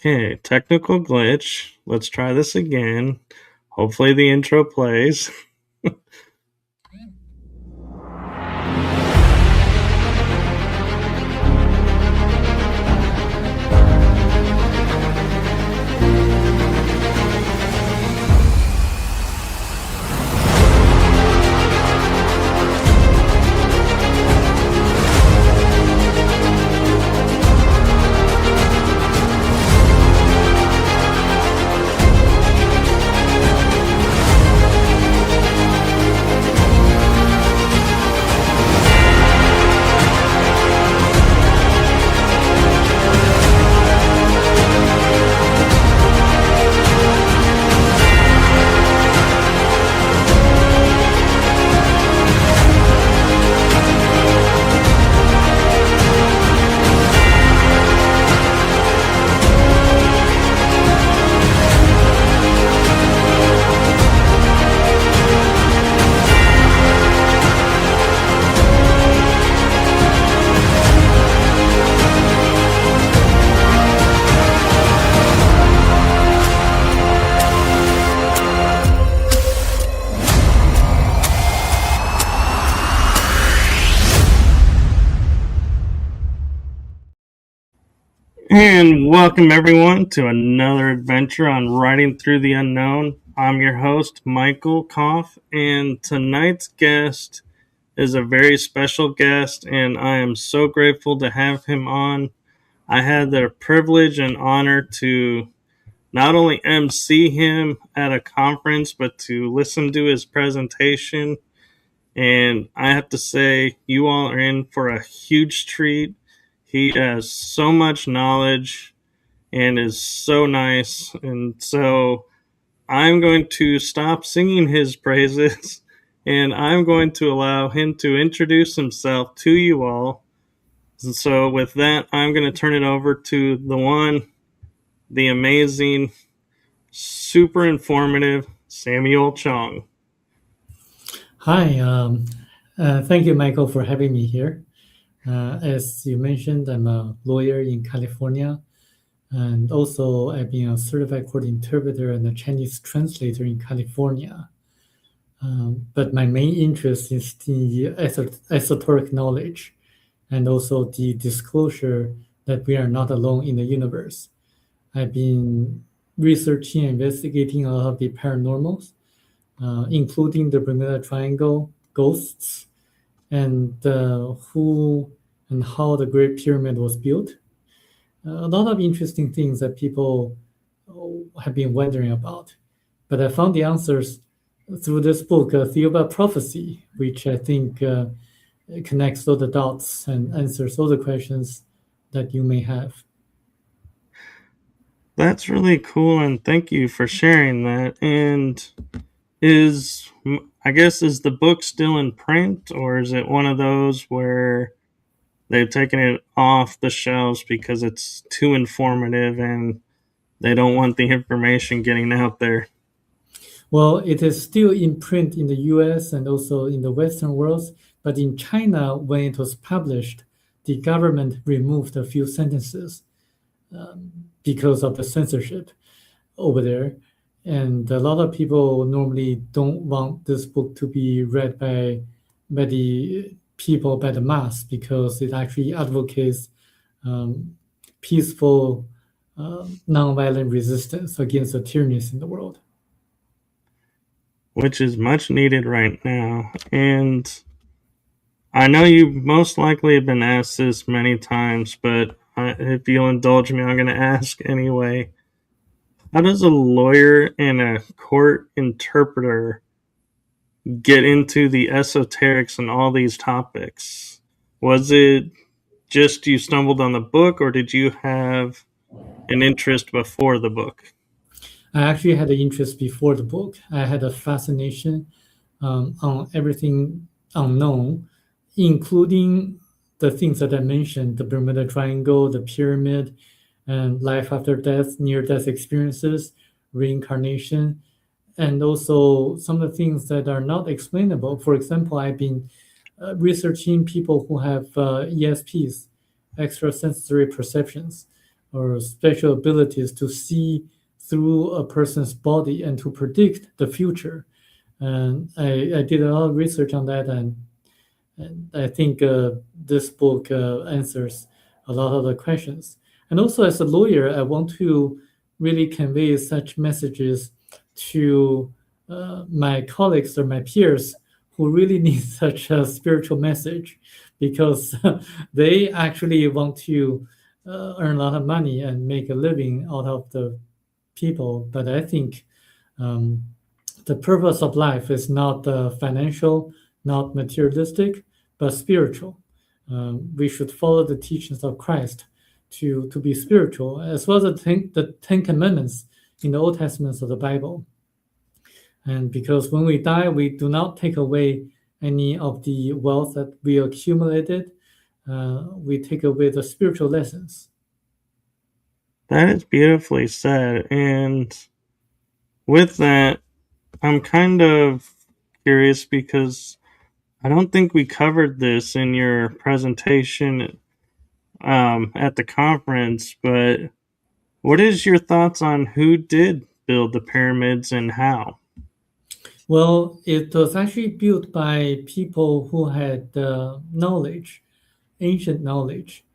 Okay, technical glitch. Let's try this again. Hopefully the intro plays. And welcome everyone to another adventure on Writing Through the Unknown. I'm your host, Michael Koff, and tonight's guest is a very special guest, and I am so grateful to have him on. I had the privilege and honor to not only MC him at a conference, but to listen to his presentation. And I have to say, you all are in for a huge treat. He has so much knowledge and is so nice. And so I'm going to stop singing his praises and I'm going to allow him to introduce himself to you all. And so with that, I'm going to turn it over to the one, the amazing, super informative Samuel Chong. Hi, thank you, Michael, for having me here. As you mentioned, I'm a lawyer in California, and also I've been a certified court interpreter and a Chinese translator in California. But my main interest is the esoteric knowledge and also the disclosure that we are not alone in the universe. I've been researching and investigating a lot of the paranormals, including the Bermuda Triangle, ghosts, and who and how the Great Pyramid was built. A lot of interesting things that people have been wondering about. But I found the answers through this book, A Theory About Prophecy, which I think connects all the dots and answers all the questions that you may have. That's really cool, and thank you for sharing that. And is the book still in print, or is it one of those where they've taken it off the shelves because it's too informative and they don't want the information getting out there? Well, it is still in print in the US and also in the Western world, but in China, when it was published, the government removed a few sentences because of the censorship over there. And a lot of people normally don't want this book to be read by the people, by the mass, because it actually advocates peaceful, nonviolent resistance against the tyrannies in the world. Which is much needed right now. And I know you most likely have been asked this many times, but if you'll indulge me, I'm going to ask anyway. How does a lawyer and a court interpreter get into the esoterics and all these topics? Was it just you stumbled on the book, or did you have an interest before the book? I actually had an interest before the book. I had a fascination on everything unknown, including the things that I mentioned, the Bermuda Triangle, the pyramid, and life after death, near-death experiences, reincarnation, and also some of the things that are not explainable. For example, I've been researching people who have ESPs, extrasensory perceptions, or special abilities to see through a person's body and to predict the future. And I did a lot of research on that, and I think this book answers a lot of the questions. And also, as a lawyer, I want to really convey such messages to my colleagues or my peers who really need such a spiritual message, because they actually want to earn a lot of money and make a living out of the people. But I think um, the purpose of life is not financial, not materialistic, but spiritual. We should follow the teachings of Christ to be spiritual, as well as the Ten Commandments in the Old Testament of the Bible. And because when we die, we do not take away any of the wealth that we accumulated. We take away the spiritual lessons. That is beautifully said. And with that, I'm kind of curious because I don't think we covered this in your presentation at the conference, but what is your thoughts on who did build the pyramids and how? Well, it was actually built by people who had knowledge, ancient knowledge,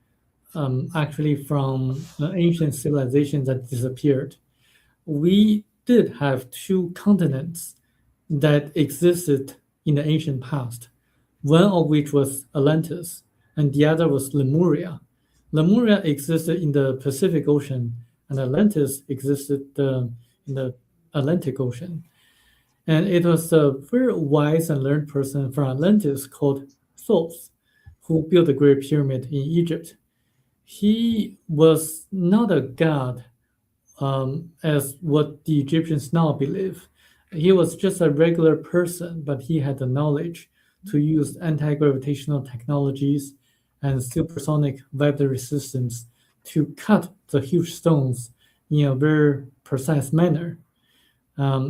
actually from ancient civilizations that disappeared. We did have two continents that existed in the ancient past, one of which was Atlantis, and the other was Lemuria. Lemuria existed in the Pacific Ocean, and Atlantis existed in the Atlantic Ocean. And it was a very wise and learned person from Atlantis called Thoth who built the Great Pyramid in Egypt. He was not a god as what the Egyptians now believe. He was just a regular person, but he had the knowledge to use anti-gravitational technologies and supersonic vibratory systems to cut the huge stones in a very precise manner.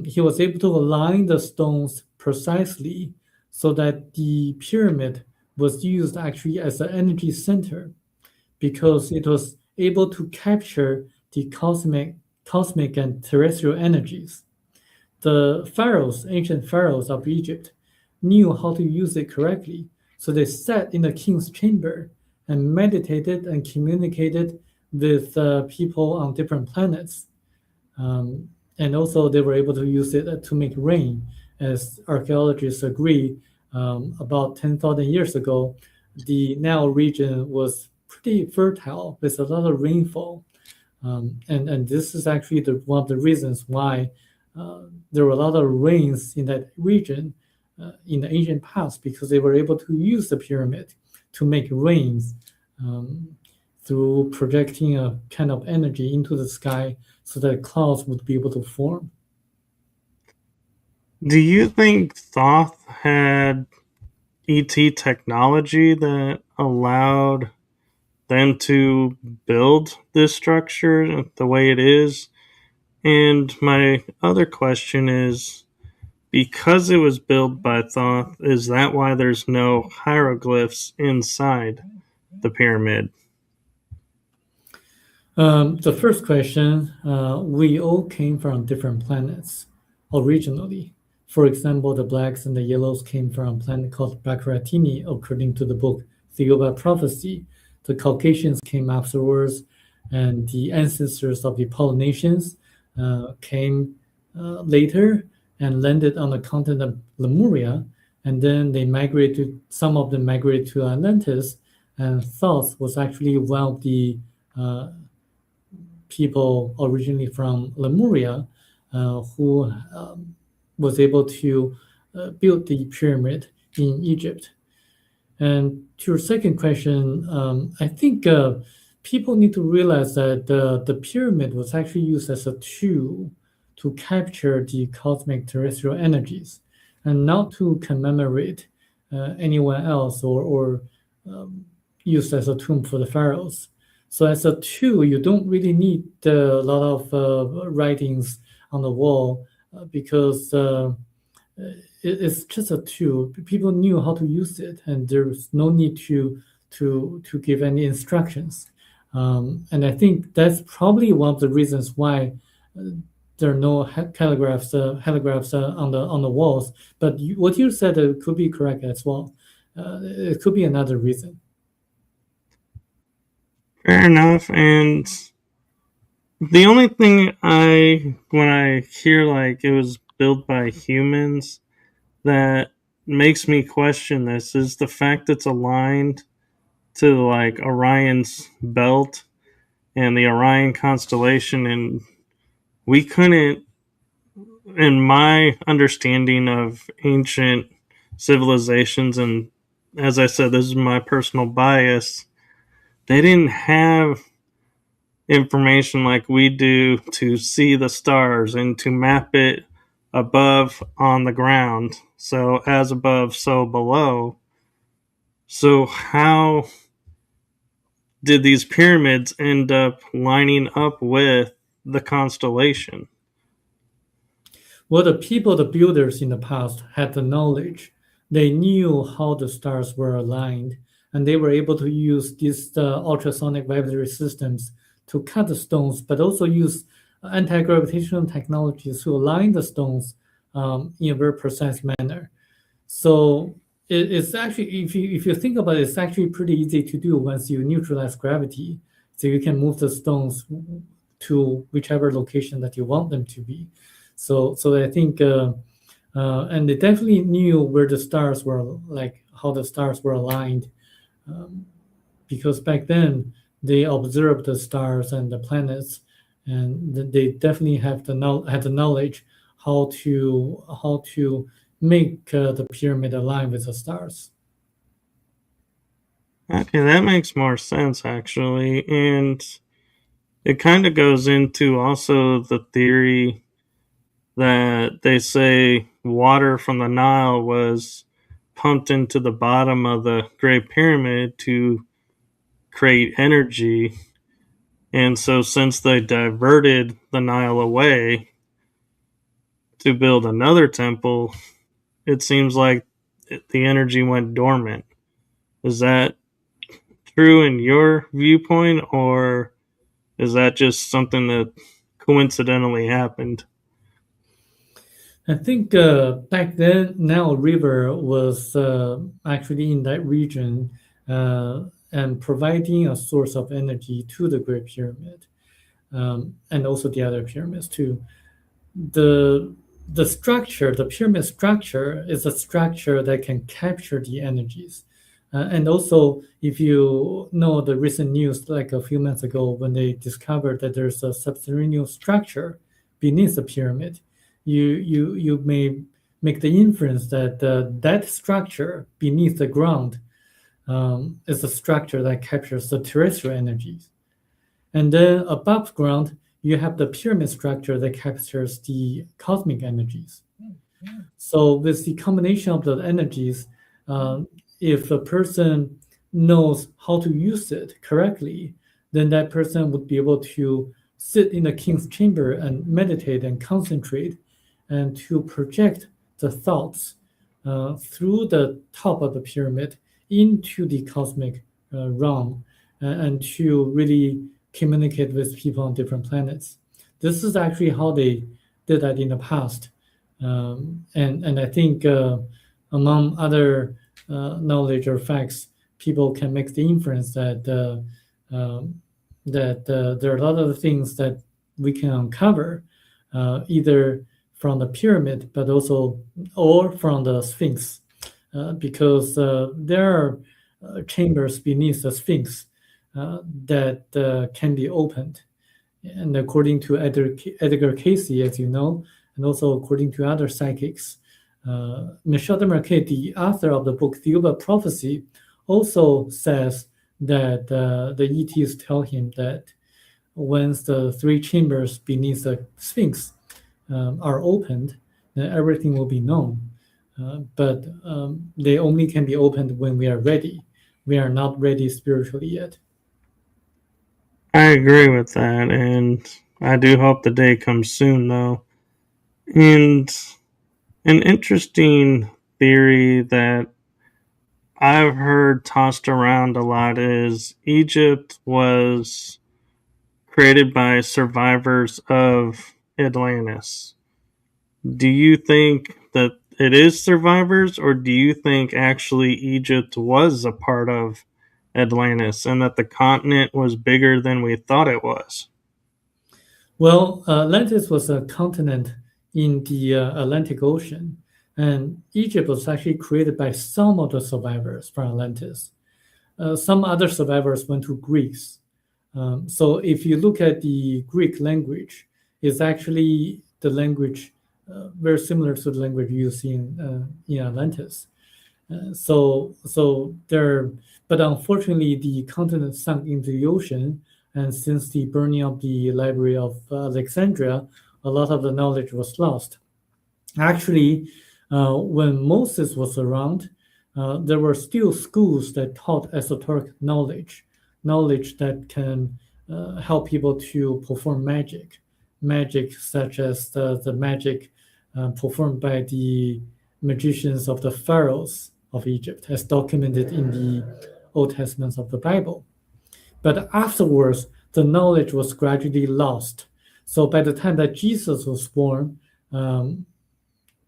He was able to align the stones precisely so that the pyramid was used actually as an energy center, because it was able to capture the cosmic and terrestrial energies. The pharaohs, ancient pharaohs of Egypt, knew how to use it correctly, so they sat in the king's chamber and meditated and communicated with people on different planets. Um, and also, they were able to use it to make rain, as archaeologists agree. About 10,000 years ago, the Nile region was pretty fertile with a lot of rainfall. And this is actually one of the reasons why there were a lot of rains in that region in the ancient past, because they were able to use the pyramid to make rains through projecting a kind of energy into the sky so that clouds would be able to form. Do you think Thoth had ET technology that allowed them to build this structure the way it is? And my other question is, because it was built by Thoth, is that why there's no hieroglyphs inside the pyramid? The first question, we all came from different planets originally. For example, the blacks and the yellows came from a planet called Baccaratini, according to the book Theoba Prophecy. The Caucasians came afterwards, and the ancestors of the Polynesians came later and landed on the continent of Lemuria, and then they migrated. Some of them migrated to Atlantis, and Thoth was actually one of the people originally from Lemuria who was able to build the pyramid in Egypt. And to your second question, I think people need to realize that the pyramid was actually used as a tool to capture the cosmic terrestrial energies, and not to commemorate anyone else, or used as a tomb for the pharaohs. So as a tool, you don't really need a lot of writings on the wall because it's just a tool. People knew how to use it, and there's no need to give any instructions. And I think that's probably one of the reasons why there are no heligraphs on the walls. But what you said could be correct as well. It could be another reason. Fair enough. And the only thing when I hear like it was built by humans, that makes me question this is the fact it's aligned to like Orion's belt and the Orion constellation, and we couldn't, in my understanding of ancient civilizations, and as I said, this is my personal bias, they didn't have information like we do to see the stars and to map it above on the ground. So, as above, so below. So, how did these pyramids end up lining up with the constellation? Well, the people, the builders in the past had the knowledge. They knew how the stars were aligned, and they were able to use these ultrasonic vibratory systems to cut the stones, but also use anti-gravitational technologies to align the stones in a very precise manner. So it's actually, if you think about it, it's actually pretty easy to do once you neutralize gravity. So you can move the stones to whichever location that you want them to be. So I think, and they definitely knew where the stars were, like how the stars were aligned, um, because back then they observed the stars and the planets, and they definitely had the knowledge how to make the pyramid align with the stars. Okay, that makes more sense actually. And it kind of goes into also the theory that they say water from the Nile was pumped into the bottom of the Great Pyramid to create energy. And so, since they diverted the Nile away to build another temple, it seems like the energy went dormant. Is that true in your viewpoint, or is that just something that coincidentally happened? I think back then, Nile River was actually in that region and providing a source of energy to the Great Pyramid, and also the other pyramids too. The the pyramid structure, is a structure that can capture the energies. And also, if you know the recent news, like a few months ago, when they discovered that there's a subterranean structure beneath the pyramid, you may make the inference that that structure beneath the ground is a structure that captures the terrestrial energies. And then above ground, you have the pyramid structure that captures the cosmic energies. So with the combination of the energies, um, if a person knows how to use it correctly, then that person would be able to sit in the king's chamber and meditate and concentrate and to project the thoughts through the top of the pyramid into the cosmic realm and to really communicate with people on different planets. This is actually how they did that in the past. And I think among other knowledge or facts, people can make the inference that there are a lot of things that we can uncover, either from the pyramid, but also or from the Sphinx, because there are chambers beneath the Sphinx that can be opened. And according to Edgar Casey, as you know, and also according to other psychics, Michel de Marquet, the author of the book The Uber Prophecy, also says that the ETs tell him that once the three chambers beneath the Sphinx are opened, then everything will be known. But they only can be opened when we are ready. We are not ready spiritually yet. I agree with that, and I do hope the day comes soon, though. And an interesting theory that I've heard tossed around a lot is Egypt was created by survivors of Atlantis. Do you think that it is survivors, or do you think actually Egypt was a part of Atlantis and that the continent was bigger than we thought it was? Well, Atlantis was a continent in the Atlantic Ocean, and Egypt was actually created by some of the survivors from Atlantis. Some other survivors went to Greece. So if you look at the Greek language, it's actually the language very similar to the language used in Atlantis. So there, but unfortunately, the continent sunk into the ocean, and since the burning of the Library of Alexandria, a lot of the knowledge was lost. Actually, when Moses was around, there were still schools that taught esoteric knowledge, knowledge that can help people to perform magic such as the magic performed by the magicians of the pharaohs of Egypt, as documented in the Old Testaments of the Bible. But afterwards, the knowledge was gradually lost. So by the time that Jesus was born,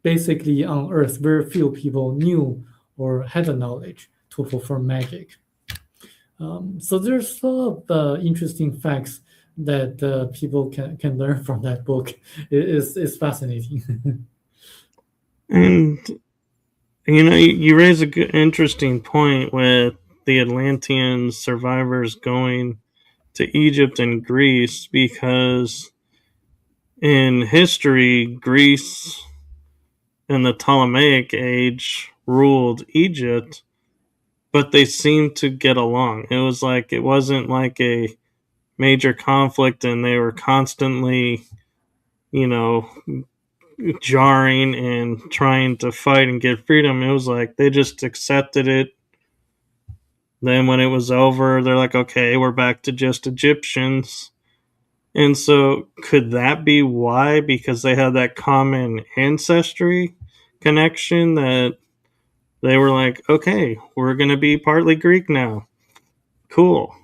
basically on Earth, very few people knew or had the knowledge to perform magic. So there's a lot of interesting facts that people can learn from that book. It's fascinating. And you raise a good, interesting point with the Atlantean survivors going to Egypt and Greece because in history, Greece in the Ptolemaic age ruled Egypt, but they seemed to get along. It wasn't like a major conflict and they were constantly, you know, jarring and trying to fight and get freedom. It was like they just accepted it. Then when it was over, they're like, okay, we're back to just Egyptians. And so could that be why? Because they had that common ancestry connection that they were like, okay, we're going to be partly Greek now. Cool.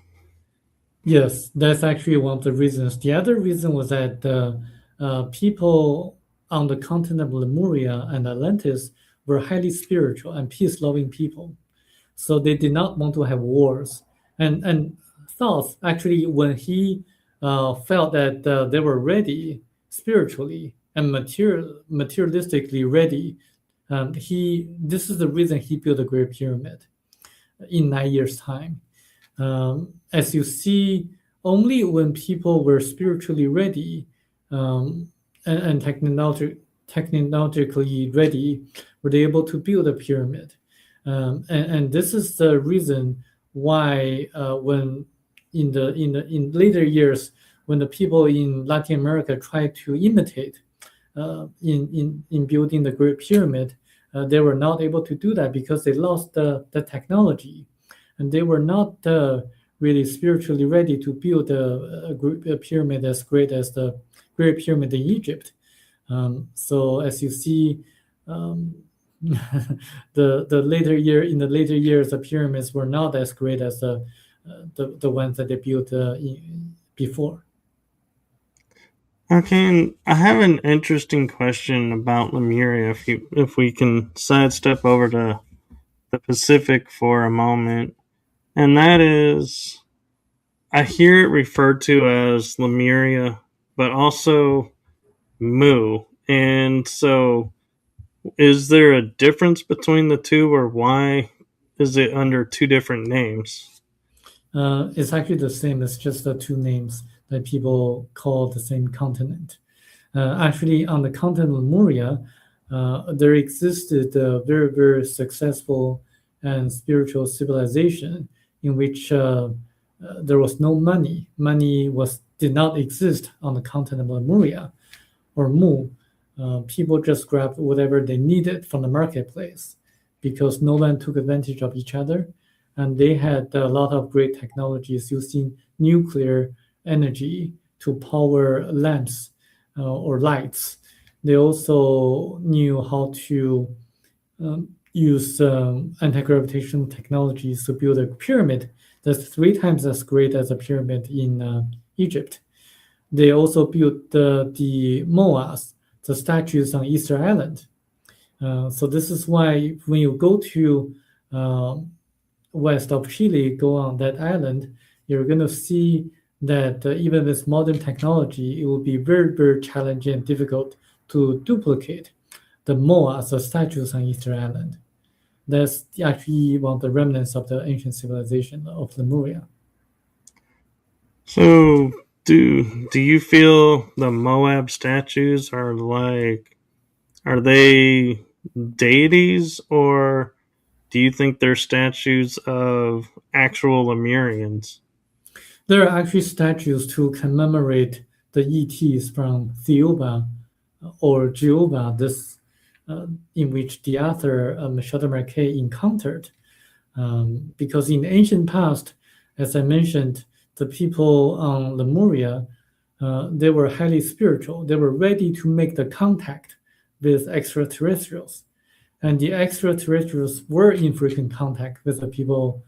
Yes, that's actually one of the reasons. The other reason was that people on the continent of Lemuria and Atlantis were highly spiritual and peace-loving people. So they did not want to have wars. And Thoth, actually, when he felt that they were ready spiritually and materialistically ready, this is the reason he built the Great Pyramid in 9 years' time. As you see, only when people were spiritually ready and technologically ready were they able to build a pyramid. And this is the reason why when in later years when the people in Latin America tried to imitate in building the Great Pyramid, they were not able to do that because they lost the technology, and they were not really spiritually ready to build a pyramid as great as the Great Pyramid in Egypt. So as you see, the later years, the pyramids were not as great as the ones that they built before. Okay, and I have an interesting question about Lemuria. If we can sidestep over to the Pacific for a moment, and that is, I hear it referred to as Lemuria, but also Mu. And so, is there a difference between the two, or why is it under two different names? It's actually the same. It's just the two names that people call the same continent. Actually, on the continent of Lemuria, there existed a very, very successful and spiritual civilization in which there was no money. Money did not exist on the continent of Lemuria or Mu. People just grabbed whatever they needed from the marketplace because no one took advantage of each other. And they had a lot of great technologies using nuclear energy to power lamps or lights. They also knew how to use anti-gravitational technologies to build a pyramid that's 3 times as great as a pyramid in Egypt. They also built the moas, the statues on Easter Island. So this is why when you go to west of Chile, go on that island, you're going to see that even with modern technology, it will be very, very challenging and difficult to duplicate the moas, the statues on Easter Island. That's actually one of the remnants of the ancient civilization of Lemuria. So, do you feel the Moab statues are they deities, or do you think they're statues of actual Lemurians? There are actually statues to commemorate the ETs from Theoba or Jehovah, this in which the author Michel Marquet encountered. Because in the ancient past, as I mentioned, the people on Lemuria, they were highly spiritual. They were ready to make the contact with extraterrestrials. And the extraterrestrials were in frequent contact with the people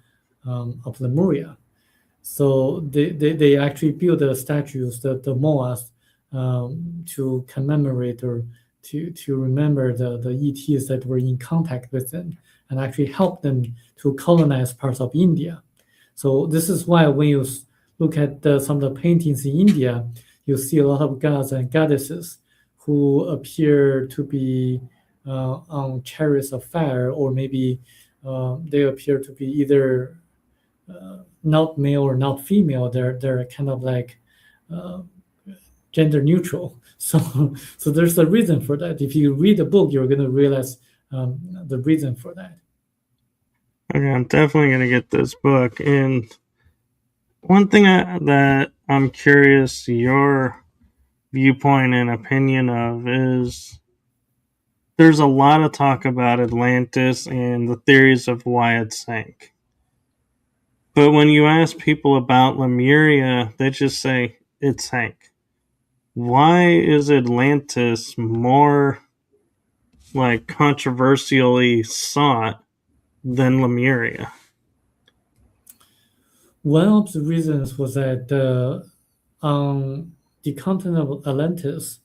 of Lemuria. So they actually built the statues, the moas, to commemorate or to remember the ETs that were in contact with them and actually help them to colonize parts of India. So this is why when you look at some of the paintings in India, you see a lot of gods and goddesses who appear to be on chariots of fire, or maybe they appear to be either not male or not female. They're kind of like gender neutral. So there's a reason for that. If you read the book, you're going to realize the reason for that. Okay, I'm definitely going to get this book. And one thing that I'm curious your viewpoint and opinion of is there's a lot of talk about Atlantis and the theories of why it sank. But when you ask people about Lemuria, they just say it sank. Why is Atlantis more like controversially sought than Lemuria? One of the reasons was that on the continent of Atlantis,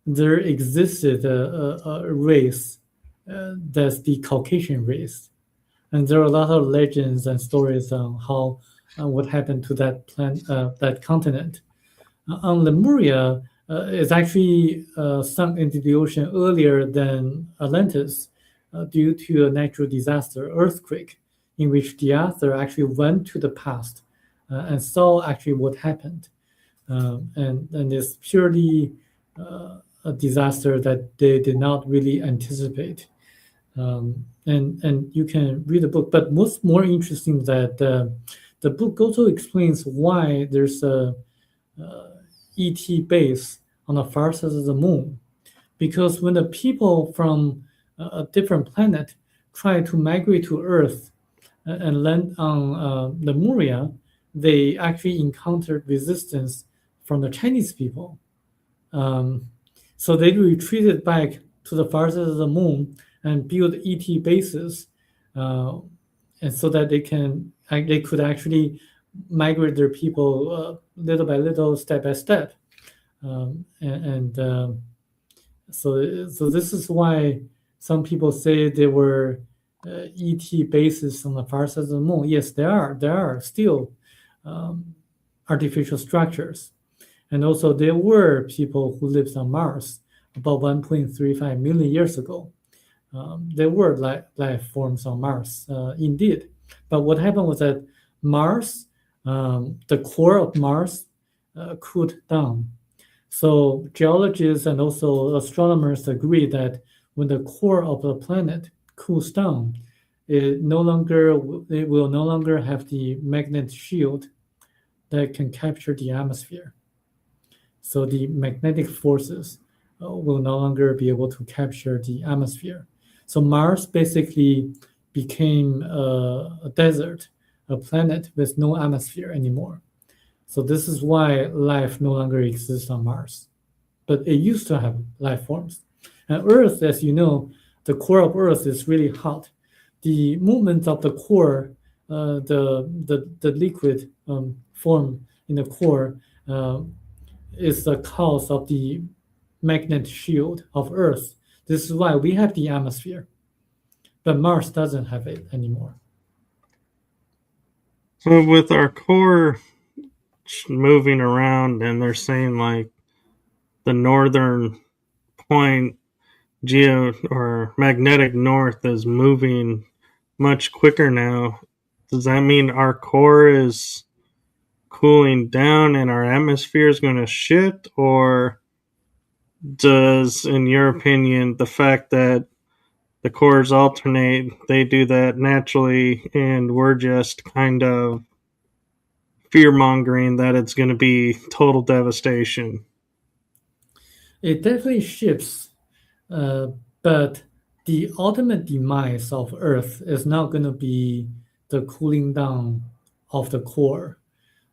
there existed a race that's the Caucasian race, and there are a lot of legends and stories on how what happened to that continent. On Lemuria, it's actually sunk into the ocean earlier than Atlantis due to a natural disaster, earthquake, in which the author actually went to the past and saw actually what happened. And it's purely a disaster that they did not really anticipate. And you can read the book, but what's more interesting that the book also explains why there's a ET base on the far side of the moon, because when the people from a different planet try to migrate to Earth and land on Lemuria, they actually encountered resistance from the Chinese people. So they retreated back to the far side of the moon and built ET bases, and so that they could actually migrate their people little by little, step by step, so this is why some people say there were ET bases on the far side of the moon. Yes, there are still artificial structures, and also there were people who lived on Mars about 1.35 million years ago. There were life forms on Mars, indeed. But what happened was that Mars, the core of Mars, cooled down. So geologists and also astronomers agree that when the core of the planet cools down, it will no longer have the magnetic shield that can capture the atmosphere. So the magnetic forces will no longer be able to capture the atmosphere. So Mars basically became a desert, a planet with no atmosphere anymore. So this is why life no longer exists on Mars. But it used to have life forms. And Earth, as you know, the core of Earth is really hot. the movement of the core, the liquid form in the core is the cause of the magnetic shield of Earth. This is why we have the atmosphere, but Mars doesn't have it anymore. So with our core moving around, and they're saying like the northern point geo or magnetic north is moving much quicker now. Does that mean our core is cooling down and our atmosphere is going to shift, or does, in your opinion, the fact that the cores alternate, they do that naturally, and we're just kind of fear mongering that it's going to be total devastation? It definitely shifts, but the ultimate demise of Earth is not going to be the cooling down of the core.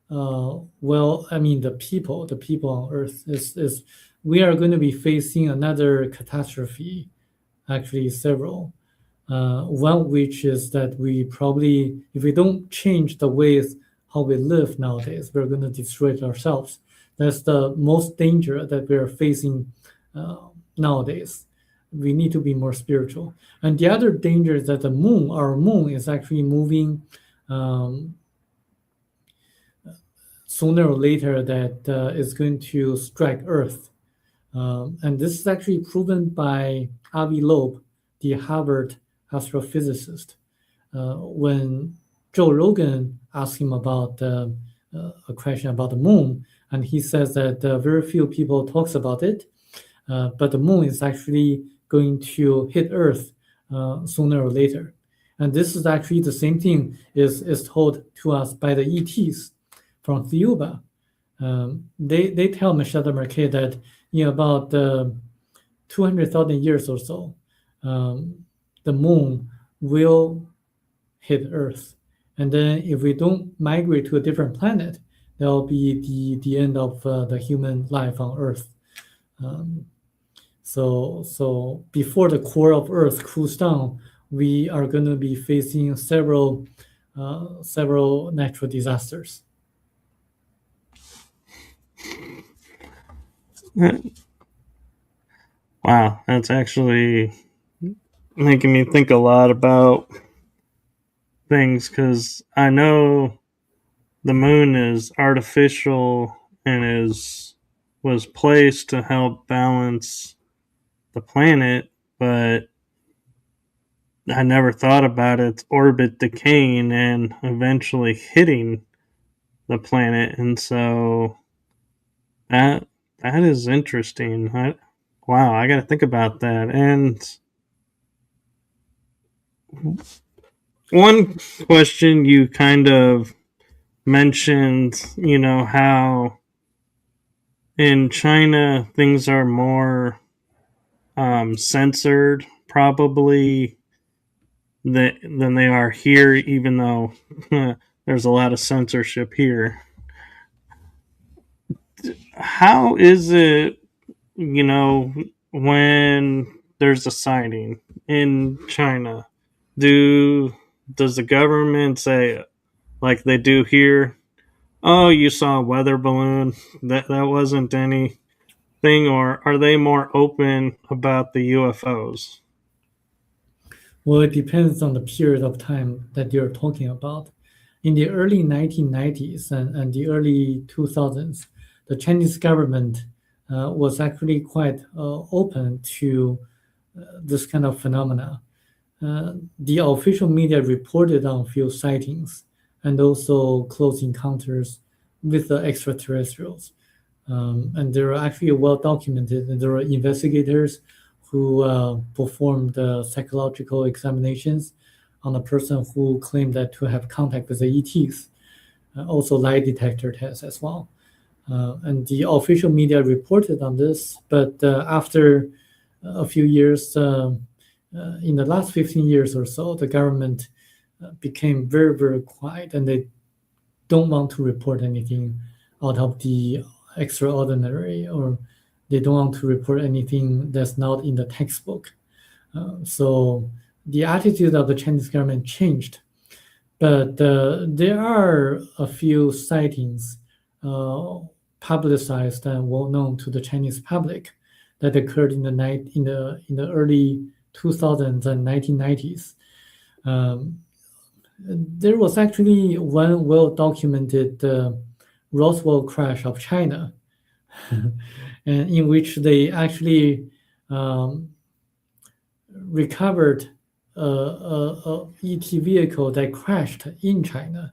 Well, I mean, the people on Earth is we are going to be facing another catastrophe, actually several. One which is that we probably, if we don't change the ways how we live nowadays, we're going to destroy it ourselves. That's the most danger that we're facing nowadays. We need to be more spiritual. And the other danger is that our moon, is actually moving um, sooner or later that is going to strike Earth. And this is actually proven by Avi Loeb, the Harvard astrophysicist. When Joe Rogan asked him about a question about the moon, and he says that very few people talks about it, but the moon is actually going to hit Earth sooner or later. And this is actually the same thing is told to us by the ETs from Thiuba. They tell Michel de Marquet that in about 200,000 years or so, the moon will hit Earth. And then if we don't migrate to a different planet, that'll be the end of the human life on Earth. So before the core of Earth cools down, we are going to be facing several natural disasters. Wow, that's actually making me think a lot about things, because I know the moon is artificial and was placed to help balance the planet, but I never thought about its orbit decaying and eventually hitting the planet, and so that that is interesting. Wow, I got to think about that. And one question you kind of mentioned, how in China things are more censored, probably, than they are here, even though there's a lot of censorship here. How is it, when there's a sighting in China? Does the government say, like they do here, "Oh, you saw a weather balloon. That wasn't anything," or are they more open about the UFOs? Well, it depends on the period of time that you're talking about. In the early 1990s and the early 2000s, the Chinese government was actually quite open to this kind of phenomena. The official media reported on few sightings and also close encounters with the extraterrestrials. And they are actually well documented, and there are investigators who performed psychological examinations on a person who claimed that to have contact with the ETs, also lie detector tests as well. And the official media reported on this, but after a few years, in the last 15 years or so, the government became very, very quiet, and they don't want to report anything out of the extraordinary, or they don't want to report anything that's not in the textbook. So the attitude of the Chinese government changed. But there are a few sightings uh, publicized and well known to the Chinese public that occurred in the early 2000s and 1990s. Um, there was actually one well documented Roswell crash of China, and in which they actually um, recovered a ET vehicle that crashed in China,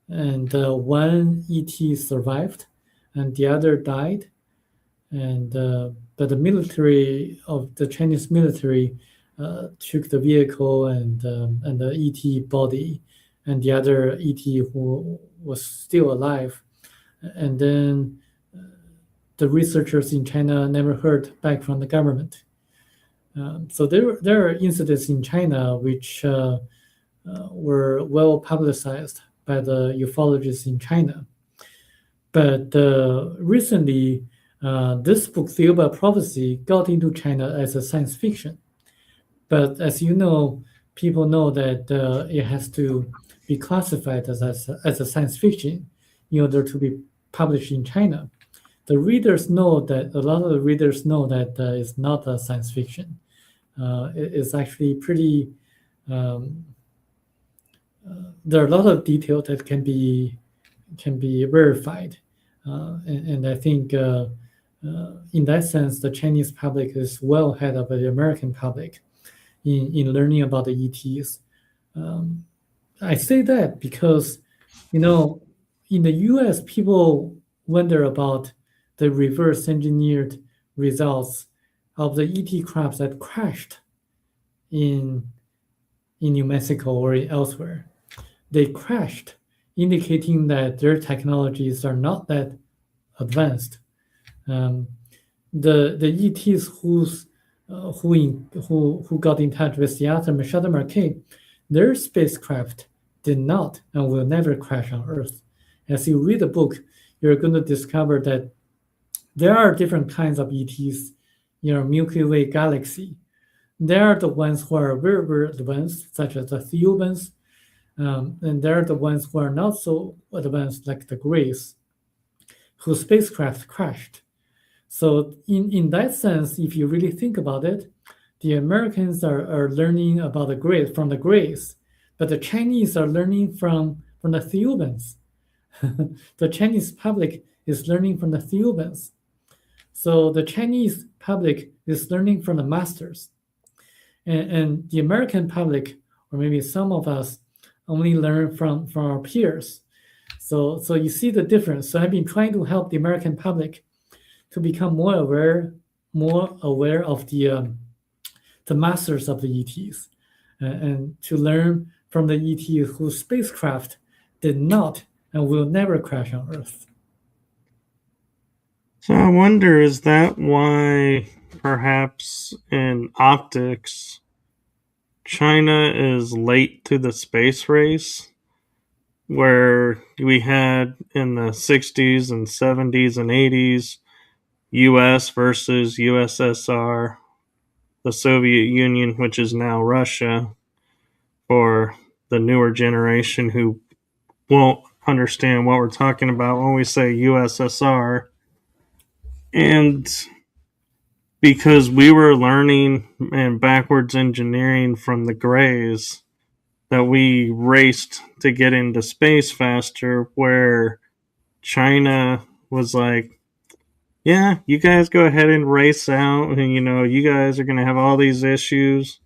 and one ET survived, and the other died. And but the military of the Chinese military took the vehicle and the ET body, and the other ET who was still alive, and then the researchers in China never heard back from the government. So there are incidents in China which were well publicized by the ufologists in China. But recently, this book, The Theoba Prophecy, got into China as a science fiction. But as you know, people know that it has to be classified as a science fiction in order to be published in China. The readers know that a lot of the readers know that it's not a science fiction. It's actually pretty. Um, there are a lot of detail that can be verified, and I think in that sense, the Chinese public is well ahead of the American public in learning about the ETs. Um, I say that because, you know, in the U.S., people wonder about the reverse engineered results of the ET crafts that crashed in New Mexico or elsewhere. They crashed, indicating that their technologies are not that advanced. Um, the ETs who got in touch with Seattle Machado Marquet, their spacecraft did not and will never crash on Earth. As you read the book, you're going to discover that there are different kinds of ETs in our Milky Way galaxy. There are the ones who are very, very advanced, such as the Theobans, and there are the ones who are not so advanced, like the Grays, whose spacecraft crashed. So, in that sense, if you really think about it, the Americans are learning about the Greys from the Greys, but the Chinese are learning from the Theobans. The Chinese public is learning from the Theobans. So the Chinese public is learning from the masters. And the American public, or maybe some of us, only learn from our peers. So you see the difference. So I've been trying to help the American public to become more aware of the masters of the ETs, and to learn from the ETs whose spacecraft did not and will never crash on Earth. So I wonder, is that why perhaps in optics China is late to the space race? Where we had in the 60s and 70s and 80s US versus USSR, the Soviet Union, which is now Russia, for the newer generation who won't understand what we're talking about when we say USSR. And because we were learning and backwards engineering from the Greys, that we raced to get into space faster, where China was like, yeah, you guys go ahead and race out, and you guys are going to have all these issues,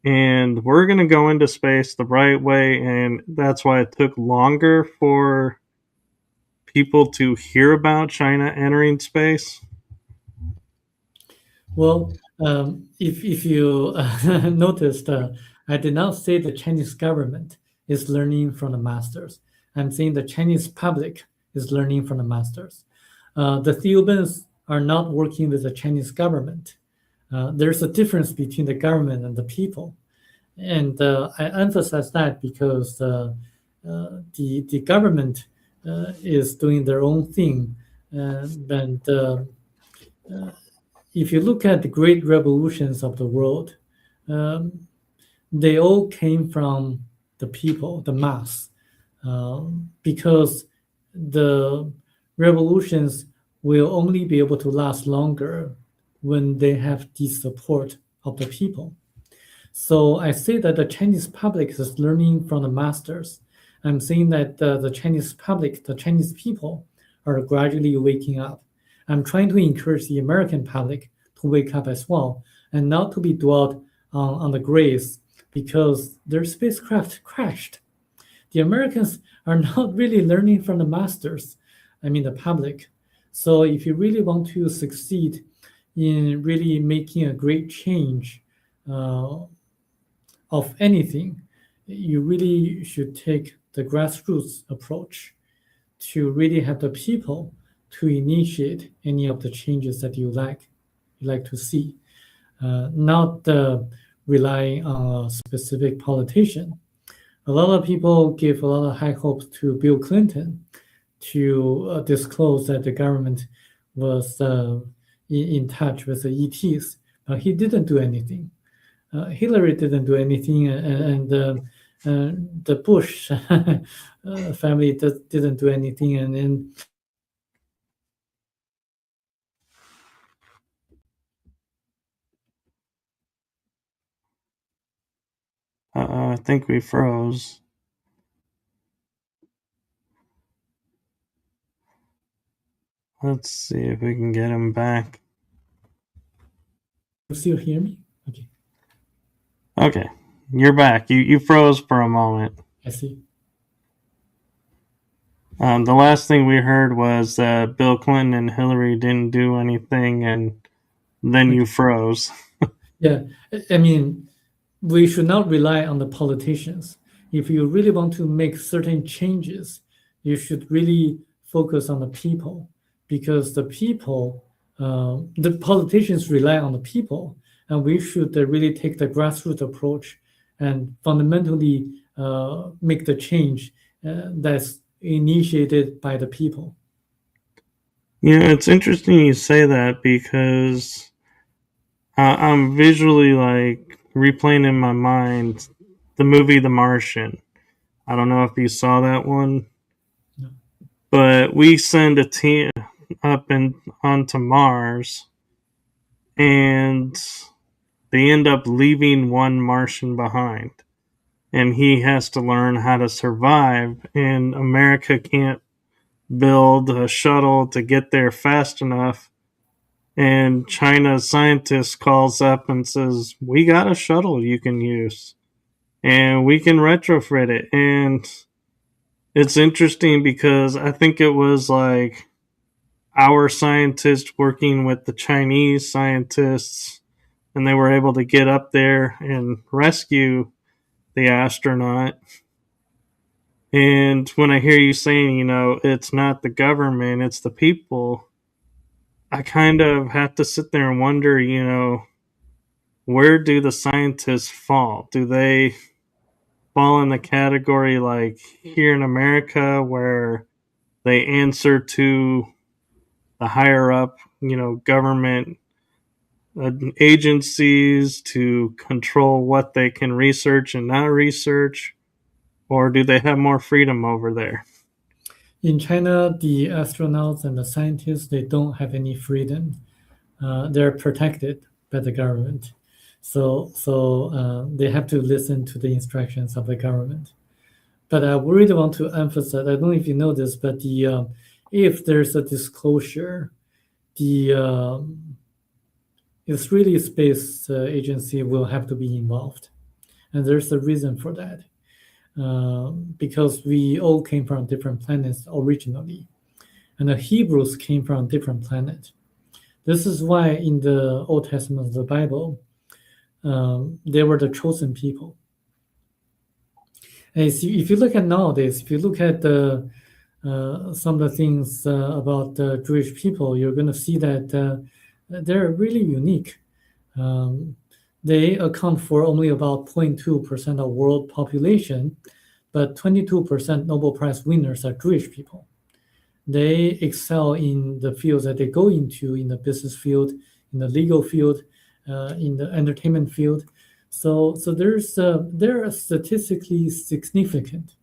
and we're going to go into space the right way. And that's why it took longer for people to hear about China entering space. Well, if you noticed, I did not say the Chinese government is learning from the masters. I'm saying the Chinese public is learning from the masters. The Theobans are not working with the Chinese government. There's a difference between the government and the people. And I emphasize that because the government is doing their own thing. And if you look at the great revolutions of the world, they all came from the people, the mass, because the revolutions will only be able to last longer when they have the support of the people. So I say that the Chinese public is learning from the masters. I'm saying that the Chinese public, the Chinese people, are gradually waking up. I'm trying to encourage the American public to wake up as well and not to be dwelt on the graves because their spacecraft crashed. The Americans are not really learning from the masters, I mean the public. So if you really want to succeed in really making a great change of anything, you really should take the grassroots approach to really have the people to initiate any of the changes that you like to see, not relying on a specific politician. A lot of people give a lot of high hopes to Bill Clinton to disclose that the government was in touch with the ETs, but he didn't do anything. Hillary didn't do anything, and the Bush family didn't do anything, and then I think we froze. Let's see if we can get him back. you still hear me? Okay, Okay, you're back. You froze for a moment. I see. The last thing we heard was that Bill Clinton and Hillary didn't do anything, and then you froze. Yeah, I mean, we should not rely on the politicians. If you really want to make certain changes, you should really focus on the people because the politicians rely on the people, and we should really take the grassroots approach and fundamentally make the change that's initiated by the people. Yeah, it's interesting you say that because I'm visually like replaying in my mind the movie The Martian. I don't know if you saw that one, No. but we send a team up and onto Mars, and they end up leaving one Martian behind, and he has to learn how to survive. And America can't build a shuttle to get there fast enough. And China's scientist calls up and says, "We got a shuttle you can use, and we can retrofit it." And it's interesting because I think it was like our scientists working with the Chinese scientists, and they were able to get up there and rescue the astronaut. And when I hear you saying, it's not the government, it's the people, I kind of have to sit there and wonder, where do the scientists fall? Do they fall in the category like here in America where they answer to the higher up, government agencies to control what they can research and not research? Or do they have more freedom over there? In China, the astronauts and the scientists, they don't have any freedom. They're protected by the government. So they have to listen to the instructions of the government. But I really want to emphasize, I don't know if you know this, but if there's a disclosure, the Israeli Space Agency will have to be involved. And there's a reason for that. Because we all came from different planets originally. And the Hebrews came from a different planet. This is why in the Old Testament of the Bible, they were the chosen people. And if you look at nowadays, if you look at some of the things about the Jewish people, you're going to see that they're really unique. They account for only about 0.2% of world population, but 22% Nobel Prize winners are Jewish people. They excel in the fields that they go into, in the business field, in the legal field, in the entertainment field. So they're statistically significant.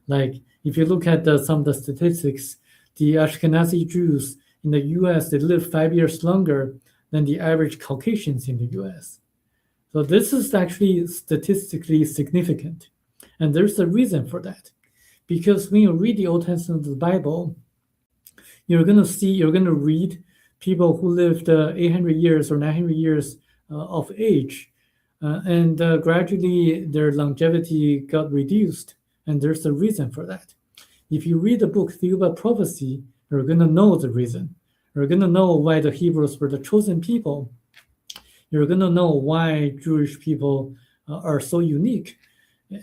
Like if you look at some of the statistics, the Ashkenazi Jews in the U.S. they live 5 years longer than the average Caucasians in the U.S. So this is actually statistically significant, and there's a reason for that. Because when you read the Old Testament of the Bible, you're gonna read people who lived 800 years or 900 years of age, and gradually their longevity got reduced, and there's a reason for that. If you read the book Theoba Prophecy, you're gonna know the reason. You're gonna know why the Hebrews were the chosen people. You're gonna know why Jewish people are so unique,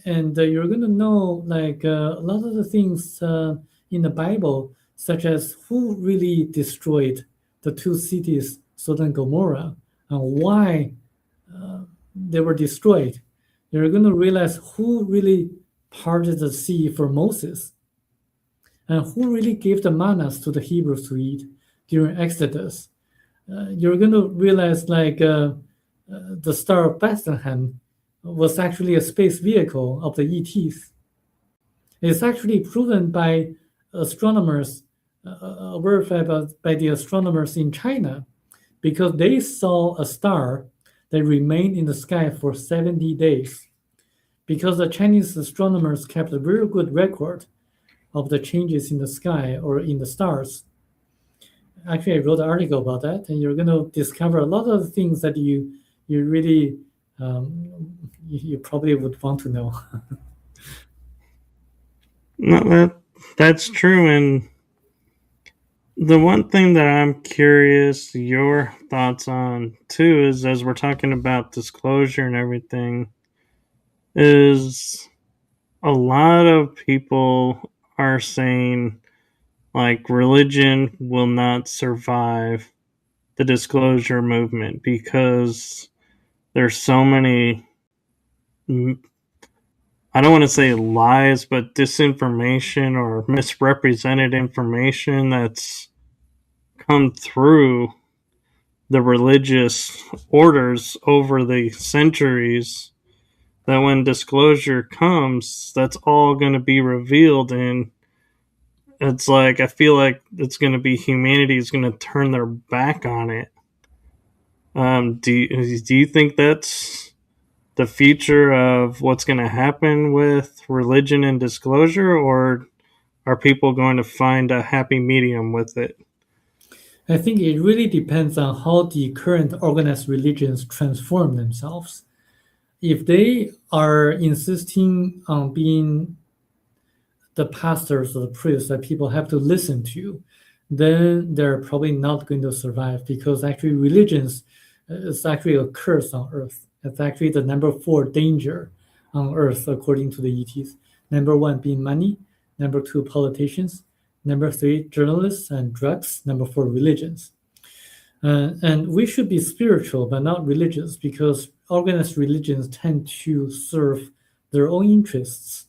and you're gonna know like a lot of the things in the Bible, such as who really destroyed the two cities, Sodom and Gomorrah, and why they were destroyed. You're gonna realize who really parted the sea for Moses, and who really gave the mannas to the Hebrews to eat during Exodus. You're gonna realize like the Star of Bethlehem was actually a space vehicle of the ETs. It's actually proven by astronomers, verified by the astronomers in China, because they saw a star that remained in the sky for 70 days. Because the Chinese astronomers kept a very good record of the changes in the sky or in the stars. Actually, I wrote an article about that, and you're going to discover a lot of things that you really you probably would want to know. No, that's true. And the one thing that I'm curious your thoughts on too is, as we're talking about disclosure and everything, is a lot of people are saying like religion will not survive the disclosure movement because there's so many, I don't want to say lies, but disinformation or misrepresented information that's come through the religious orders over the centuries, that when disclosure comes, that's all going to be revealed. And it's like, I feel like it's going to be humanity is going to turn their back on it. Do you think that's the future of what's going to happen with religion and disclosure, or are people going to find a happy medium with it? I think it really depends on how the current organized religions transform themselves. If they are insisting on being the pastors or the priests that people have to listen to, then they're probably not going to survive, because actually religions is actually a curse on earth. It's actually the number 4 danger on earth according to the ETs. Number 1 being money, number 2 politicians, number 3 journalists and drugs, number 4 religions. And we should be spiritual but not religious, because organized religions tend to serve their own interests.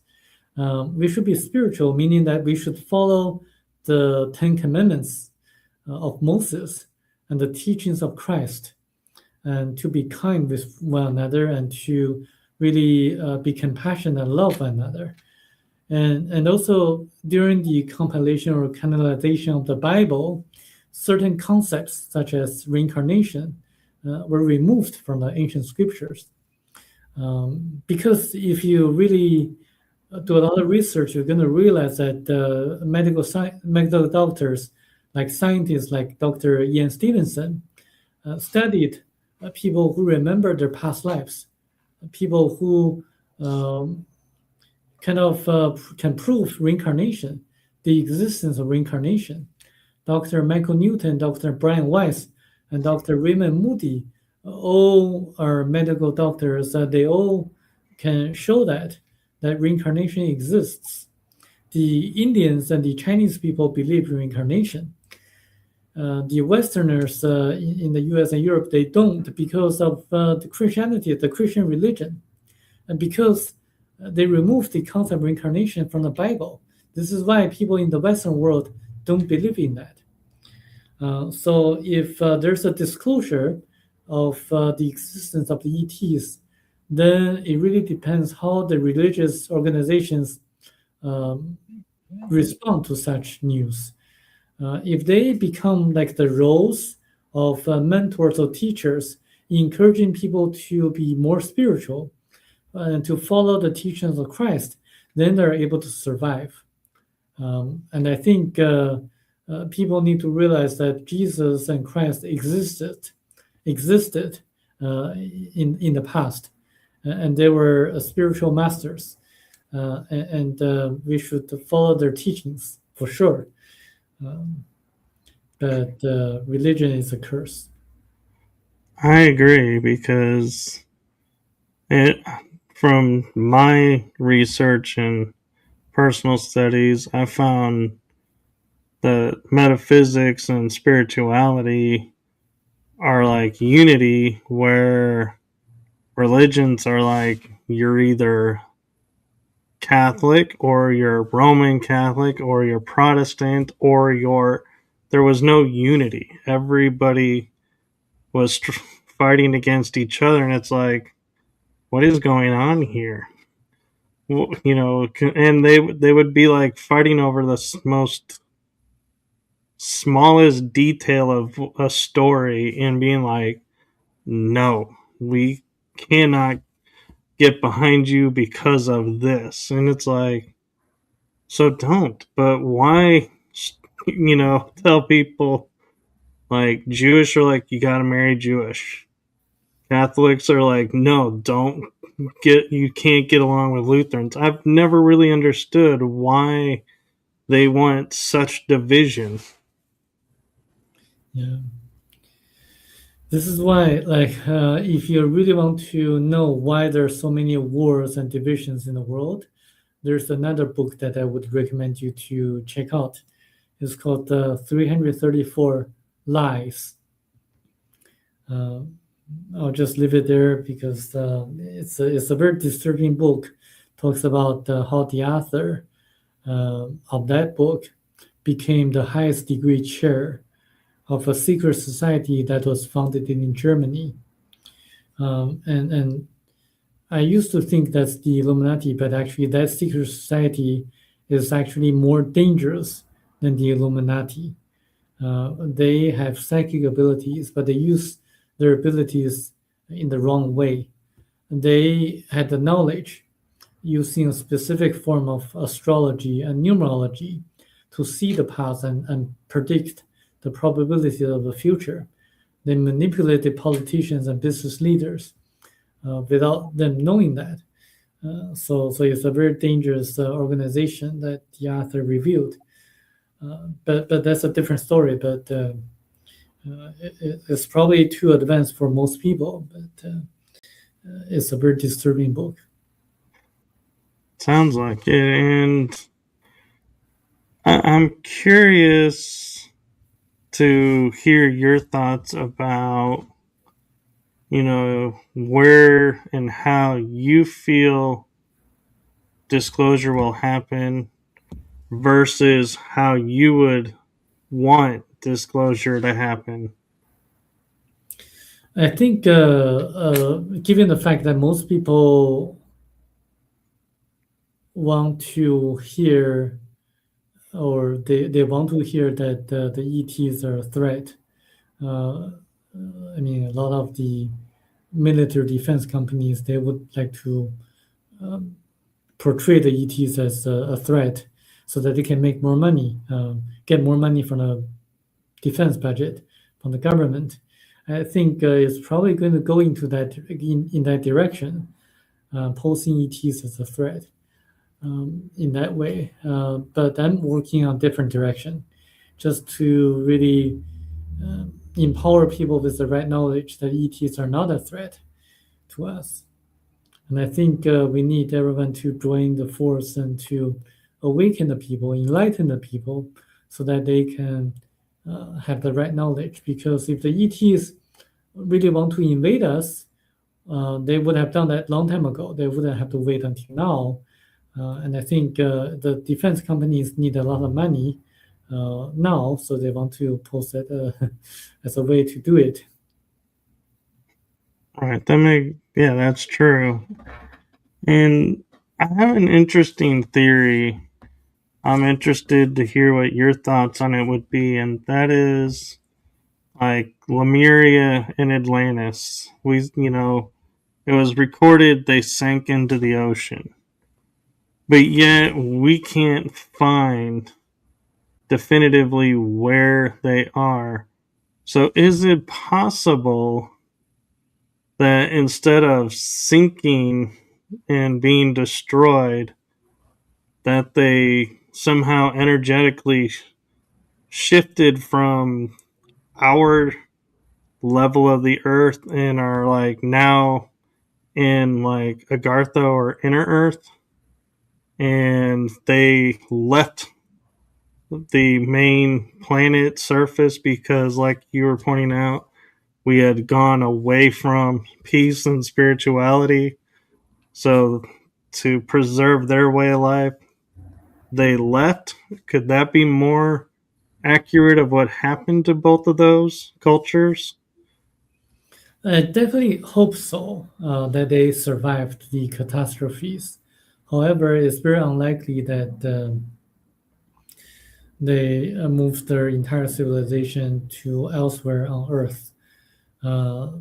We should be spiritual, meaning that we should follow the 10 Commandments of Moses and the teachings of Christ, and to be kind with one another, and to really be compassionate and love one another. And also during the compilation or canonization of the Bible, certain concepts such as reincarnation were removed from the ancient scriptures. Because if you really do a lot of research, you're going to realize that medical doctors, like scientists like Dr. Ian Stevenson, studied people who remember their past lives, people who can prove reincarnation, the existence of reincarnation. Dr. Michael Newton, Dr. Brian Weiss, and Dr. Raymond Moody all are medical doctors. They all can show that reincarnation exists. The Indians and the Chinese people believe in reincarnation. The Westerners in the US and Europe, they don't, because of the Christianity, the Christian religion, and because they removed the concept of reincarnation from the Bible. This is why people in the Western world don't believe in that. So if there's a disclosure of the existence of the ETs, then it really depends how the religious organizations um, respond to such news. If they become like the roles of mentors or teachers, encouraging people to be more spiritual and to follow the teachings of Christ, then they're able to survive. And I think people need to realize that Jesus and Christ existed in the past, and they were spiritual masters, and we should follow their teachings for sure. Um, but religion is a curse. I agree because it, from my research and personal studies, I found that metaphysics and spirituality are like unity, where religions are like you're either Catholic or you're Roman Catholic or you're Protestant or you're there was no unity. Everybody was fighting against each other, and it's like, what is going on here? You know, and they would be like fighting over the most smallest detail of a story and being like, no, we cannot get behind you because of this. And it's like, so don't. But why, tell people like Jewish are like, you got to marry Jewish. Catholics are like, no, you can't get along with Lutherans. I've never really understood why they want such division. Yeah. This is why, like, if you really want to know why there are so many wars and divisions in the world, there's another book that I would recommend you to check out. It's called 334 Lies. Uh, I'll just leave it there because it's a very disturbing book. Talks about how the author of that book became the highest degree chair of a secret society that was founded in Germany. And I used to think that's the Illuminati, but actually that secret society is actually more dangerous than the Illuminati. They have psychic abilities, but they use their abilities in the wrong way. They had the knowledge using a specific form of astrology and numerology to see the past and predict the probability of the future. They manipulated politicians and business leaders without them knowing that. So it's a very dangerous organization that the author revealed. But that's a different story. But it's probably too advanced for most people. But it's a very disturbing book. Sounds like it. And I'm curious to hear your thoughts about, where and how you feel disclosure will happen versus how you would want disclosure to happen. I think, given the fact that most people want to hear or they want to hear that the ETs are a threat. I mean, a lot of the military defense companies, they would like to portray the ETs as a threat so that they can make more money, get more money from the defense budget, from the government. I think it's probably going to go into that in that direction, posing ETs as a threat in that way. But I'm working on different direction, just to really empower people with the right knowledge that ETs are not a threat to us. And I think we need everyone to join the force and to awaken the people, enlighten the people, so that they can have the right knowledge. Because if the ETs really want to invade us, they would have done that long time ago. They wouldn't have to wait until now. And I think the defense companies need a lot of money now, so they want to post that as a way to do it. Right. Yeah, that's true. And I have an interesting theory. I'm interested to hear what your thoughts on it would be, and that is like Lemuria and Atlantis. It was recorded they sank into the ocean, but yet we can't find definitively where they are. So, is it possible that instead of sinking and being destroyed, that they somehow energetically shifted from our level of the earth and are like now in like Agartha or inner earth, and they left the main planet surface because, like you were pointing out, we had gone away from peace and spirituality. So, to preserve their way of life, they left. Could that be more accurate of what happened to both of those cultures? I definitely hope so, that they survived the catastrophes. However, it's very unlikely that they moved their entire civilization to elsewhere on Earth. Uh,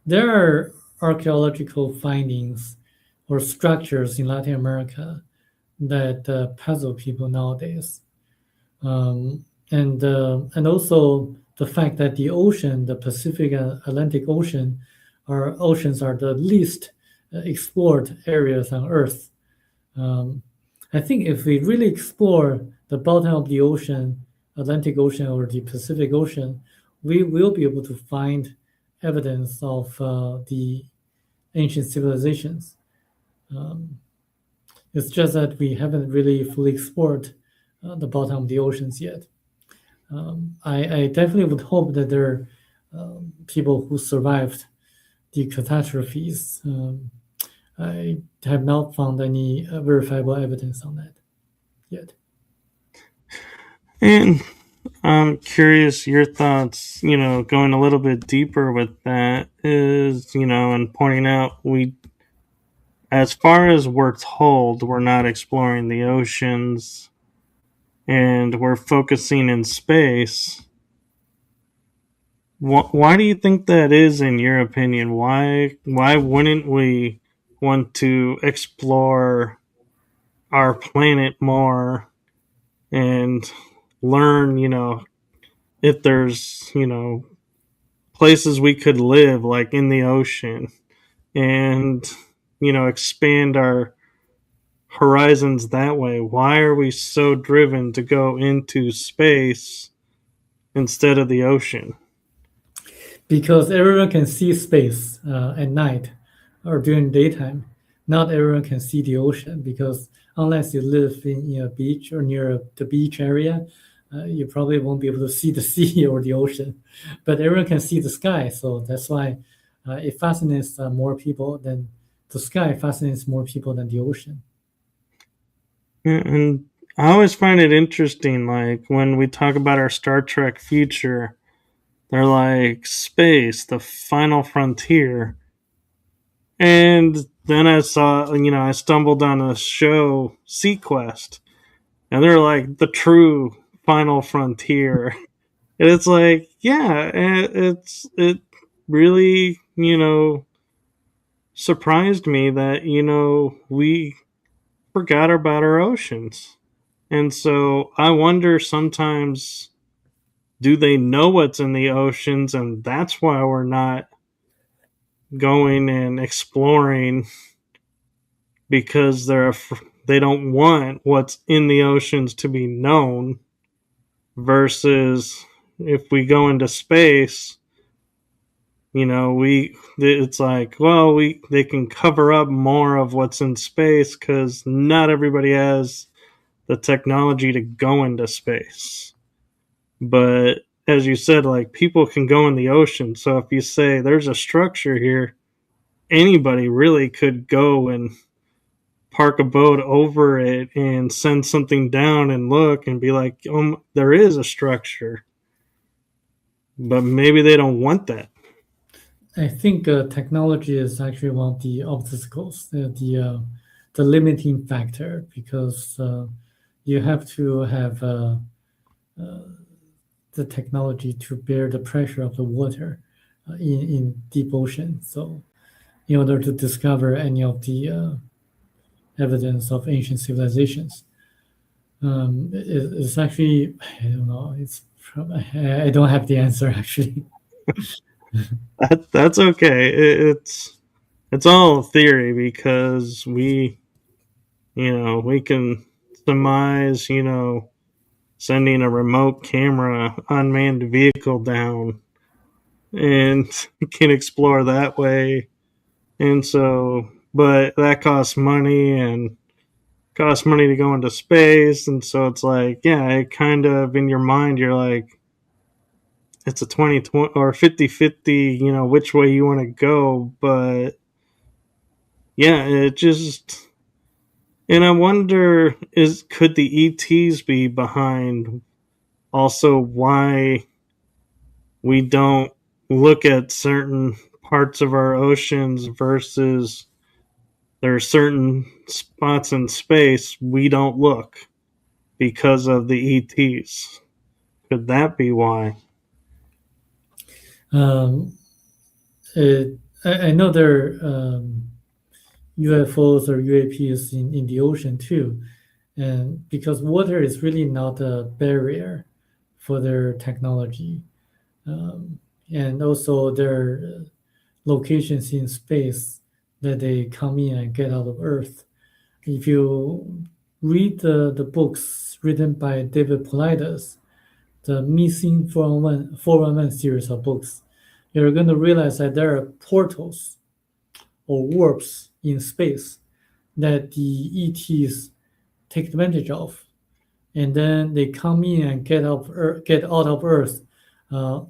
there are archaeological findings or structures in Latin America that puzzle people nowadays. And also the fact that the ocean, the Pacific and Atlantic Ocean, are oceans are the least explored areas on Earth. Um, I think if we really explore the bottom of the ocean, Atlantic Ocean or the Pacific Ocean, we will be able to find evidence of the ancient civilizations. Um, it's just that we haven't really fully explored the bottom of the oceans yet. I definitely would hope that there are people who survived the catastrophes. I have not found any verifiable evidence on that yet. And I'm curious your thoughts, going a little bit deeper with that is, and pointing out as far as we're told, we're not exploring the oceans and we're focusing in space. Why do you think that is, in your opinion? Why wouldn't we want to explore our planet more and learn, if there's, places we could live like in the ocean and, expand our horizons that way? Why are we so driven to go into space instead of the ocean? Because everyone can see space at night or during daytime. Not everyone can see the ocean because unless you live in a beach or near the beach area, you probably won't be able to see the sea or the ocean. But everyone can see the sky, so that's why it fascinates more people than the sky fascinates more people than the ocean. And I always find it interesting, like when we talk about our Star Trek future, they're like space, the final frontier. And then I stumbled on a show, Sequest, and they're like the true final frontier. And it's like, yeah, it really, surprised me that, we forgot about our oceans. And so I wonder sometimes, do they know what's in the oceans and that's why we're not going and exploring, because they don't want what's in the oceans to be known, versus if we go into space, we it's like, well, we they can cover up more of what's in space cuz not everybody has the technology to go into space. But as you said, like people can go in the ocean. So if you say there's a structure here, anybody really could go and park a boat over it and send something down and look and be like, there is a structure. But maybe they don't want that. I think technology is actually one of the obstacles, the limiting factor, because you have to have the technology to bear the pressure of the water in deep ocean. So, in order to discover any of the evidence of ancient civilizations, it's actually, I don't know. I don't have the answer actually. That's okay. It's all theory because we can surmise, sending a remote camera unmanned vehicle down and can explore that way. And so, but that costs money and costs money to go into space. And so it's like, yeah, it kind of in your mind, you're like, it's a 20/20 or 50/50, which way you want to go. But yeah, it just, and I wonder, could the ETs be behind also why we don't look at certain parts of our oceans versus there are certain spots in space we don't look because of the ETs. Could that be why? Um, I know there are UFOs or UAPs in the ocean too, and because water is really not a barrier for their technology, um, and also their locations in space that they come in and get out of Earth. If you read the books written by David Paulides, the Missing 411 series of books, you're going to realize that there are portals or warps in space that the ETs take advantage of, and then they come in and get out of Earth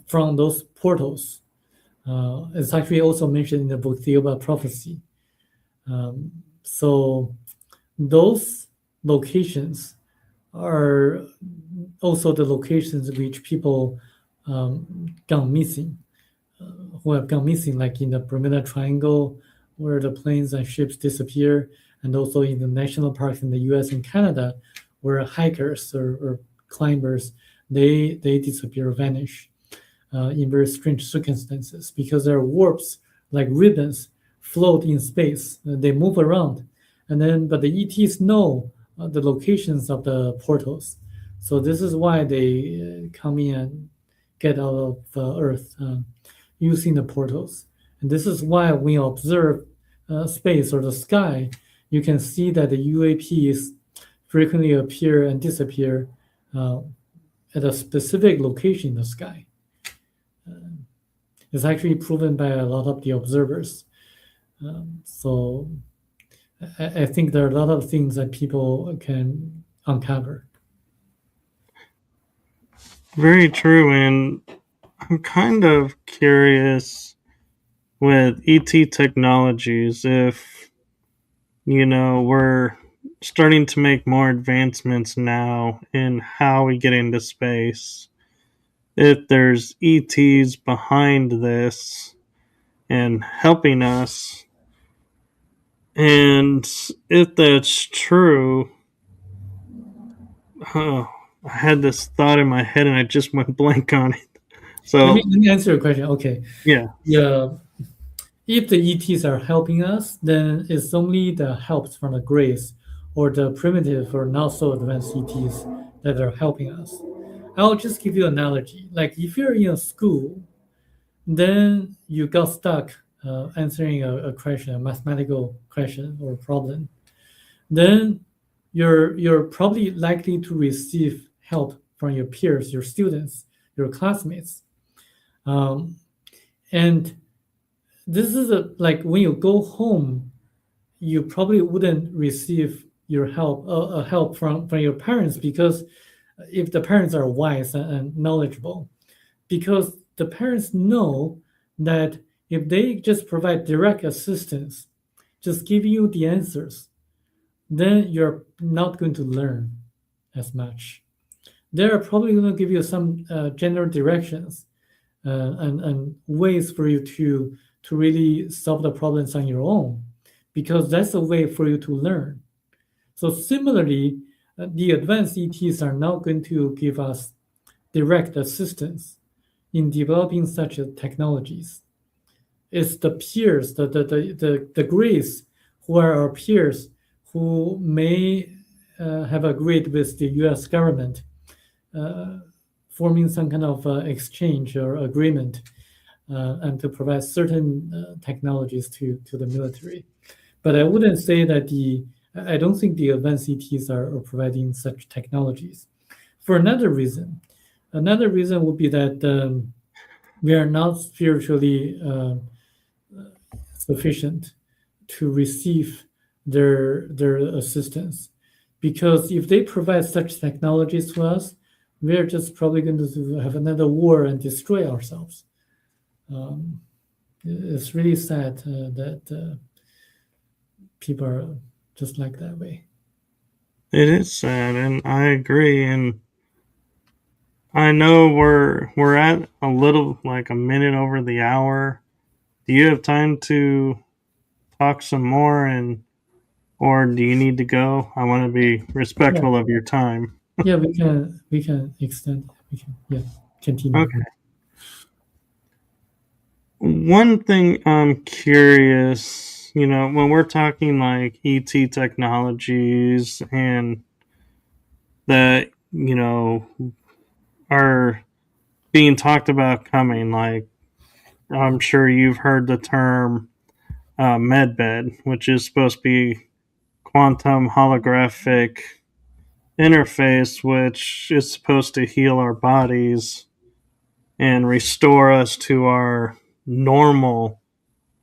from those portals. It's actually also mentioned in the book Theoba Prophecy. So those locations are also the locations which people gone missing, who have gone missing, like in the Bermuda Triangle, where the planes and ships disappear, and also in the national parks in the U.S. and Canada, where hikers or climbers they disappear or vanish in very strange circumstances because there are warps like ribbons float in space. They move around, and then but the ETs know the locations of the portals, so this is why they come in and get out of Earth using the portals. And this is why when you observe space or the sky, you can see that the UAPs frequently appear and disappear uh, at a specific location in the sky. It's actually proven by a lot of the observers. So I think there are a lot of things that people can uncover. Very true. And I'm kind of curious with ET technologies if, we're starting to make more advancements now in how we get into space. If there's ETs behind this and helping us, and if that's true, oh, I had this thought in my head and I just went blank on it. So, Let me answer your question. Okay, yeah, yeah. If the ETs are helping us, then it's only the helps from the grace or the primitive or not so advanced ETs that are helping us. I'll just give you an analogy. Like if you're in a school, then you got stuck answering a question, a mathematical question or problem, then you're probably likely to receive help from your peers, your students, your classmates. Um, and this is like when you go home, you probably wouldn't receive your help from your parents, because if the parents are wise and knowledgeable, because the parents know that if they just provide direct assistance, just giving you the answers, then you're not going to learn as much. They're probably going to give you some general directions and ways for you to really solve the problems on your own, because that's a way for you to learn. So similarly, the advanced ETs are not going to give us direct assistance in developing such technologies. It's the peers, the Greeks who are our peers, who may have agreed with the US government, uh, forming some kind of exchange or agreement, and to provide certain technologies to the military. But I wouldn't say that I don't think the advanced ETs are providing such technologies. For another reason, would be that we are not spiritually sufficient to receive their assistance, because if they provide such technologies to us, we're just probably going to have another war and destroy ourselves. It's really sad that people are just like that way. It is sad, and I agree. And I know we're at a little like a minute over the hour. Do you have time to talk some more, and or do you need to go? I want to be Yeah, respectful of your time. yeah, we can extend. We can, yeah, continue. Okay. One thing I'm curious, when we're talking like ET technologies and that, are being talked about coming, like I'm sure you've heard the term medbed, which is supposed to be quantum holographic interface, which is supposed to heal our bodies and restore us to our normal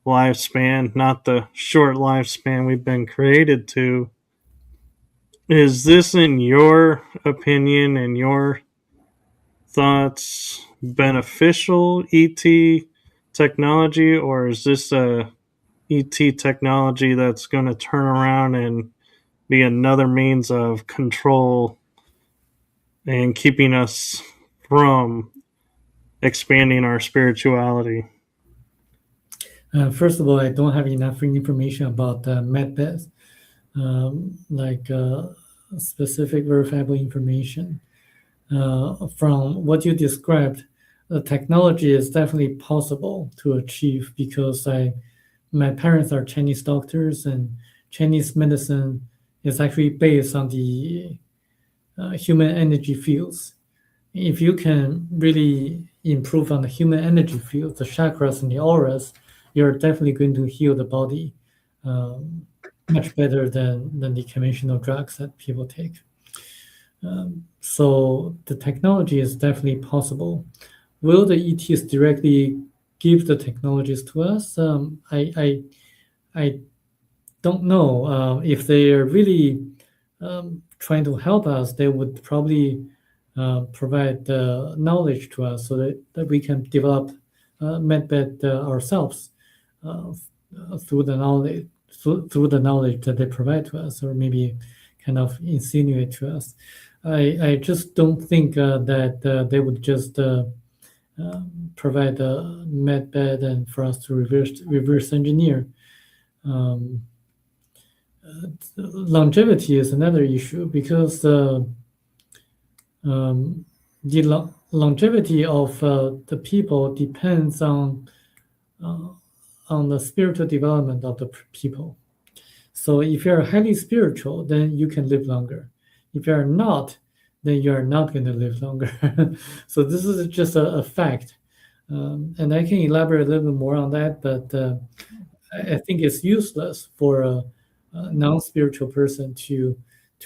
lifespan, not the short lifespan we've been created to. Is this, in your opinion and your thoughts, beneficial ET technology, or is this a ET technology that's going to turn around and be another means of control and keeping us from expanding our spirituality? First of all, I don't have enough information about medbeds, like specific verifiable information. From what you described, the technology is definitely possible to achieve, because my parents are Chinese doctors, and Chinese medicine is actually based on the human energy fields. If you can really improve on the human energy field, the chakras and the auras, you're definitely going to heal the body much better than the conventional drugs that people take. So the technology is definitely possible. Will the ETs directly give the technologies to us? I don't know. If they are really trying to help us, they would probably provide the knowledge to us, so that we can develop medbed ourselves uh, through the knowledge through the knowledge that they provide to us, or maybe kind of insinuate to us. I just don't think that they would just provide a medbed and for us to reverse engineer. Um, Longevity is another issue, because um, the longevity of the people depends uh, on the spiritual development of the people. So if you're highly spiritual, then you can live longer. If you're not, then you are not going to live longer. So this is just a fact. And I can elaborate a little bit more on that, but I think it's useless for a non-spiritual person to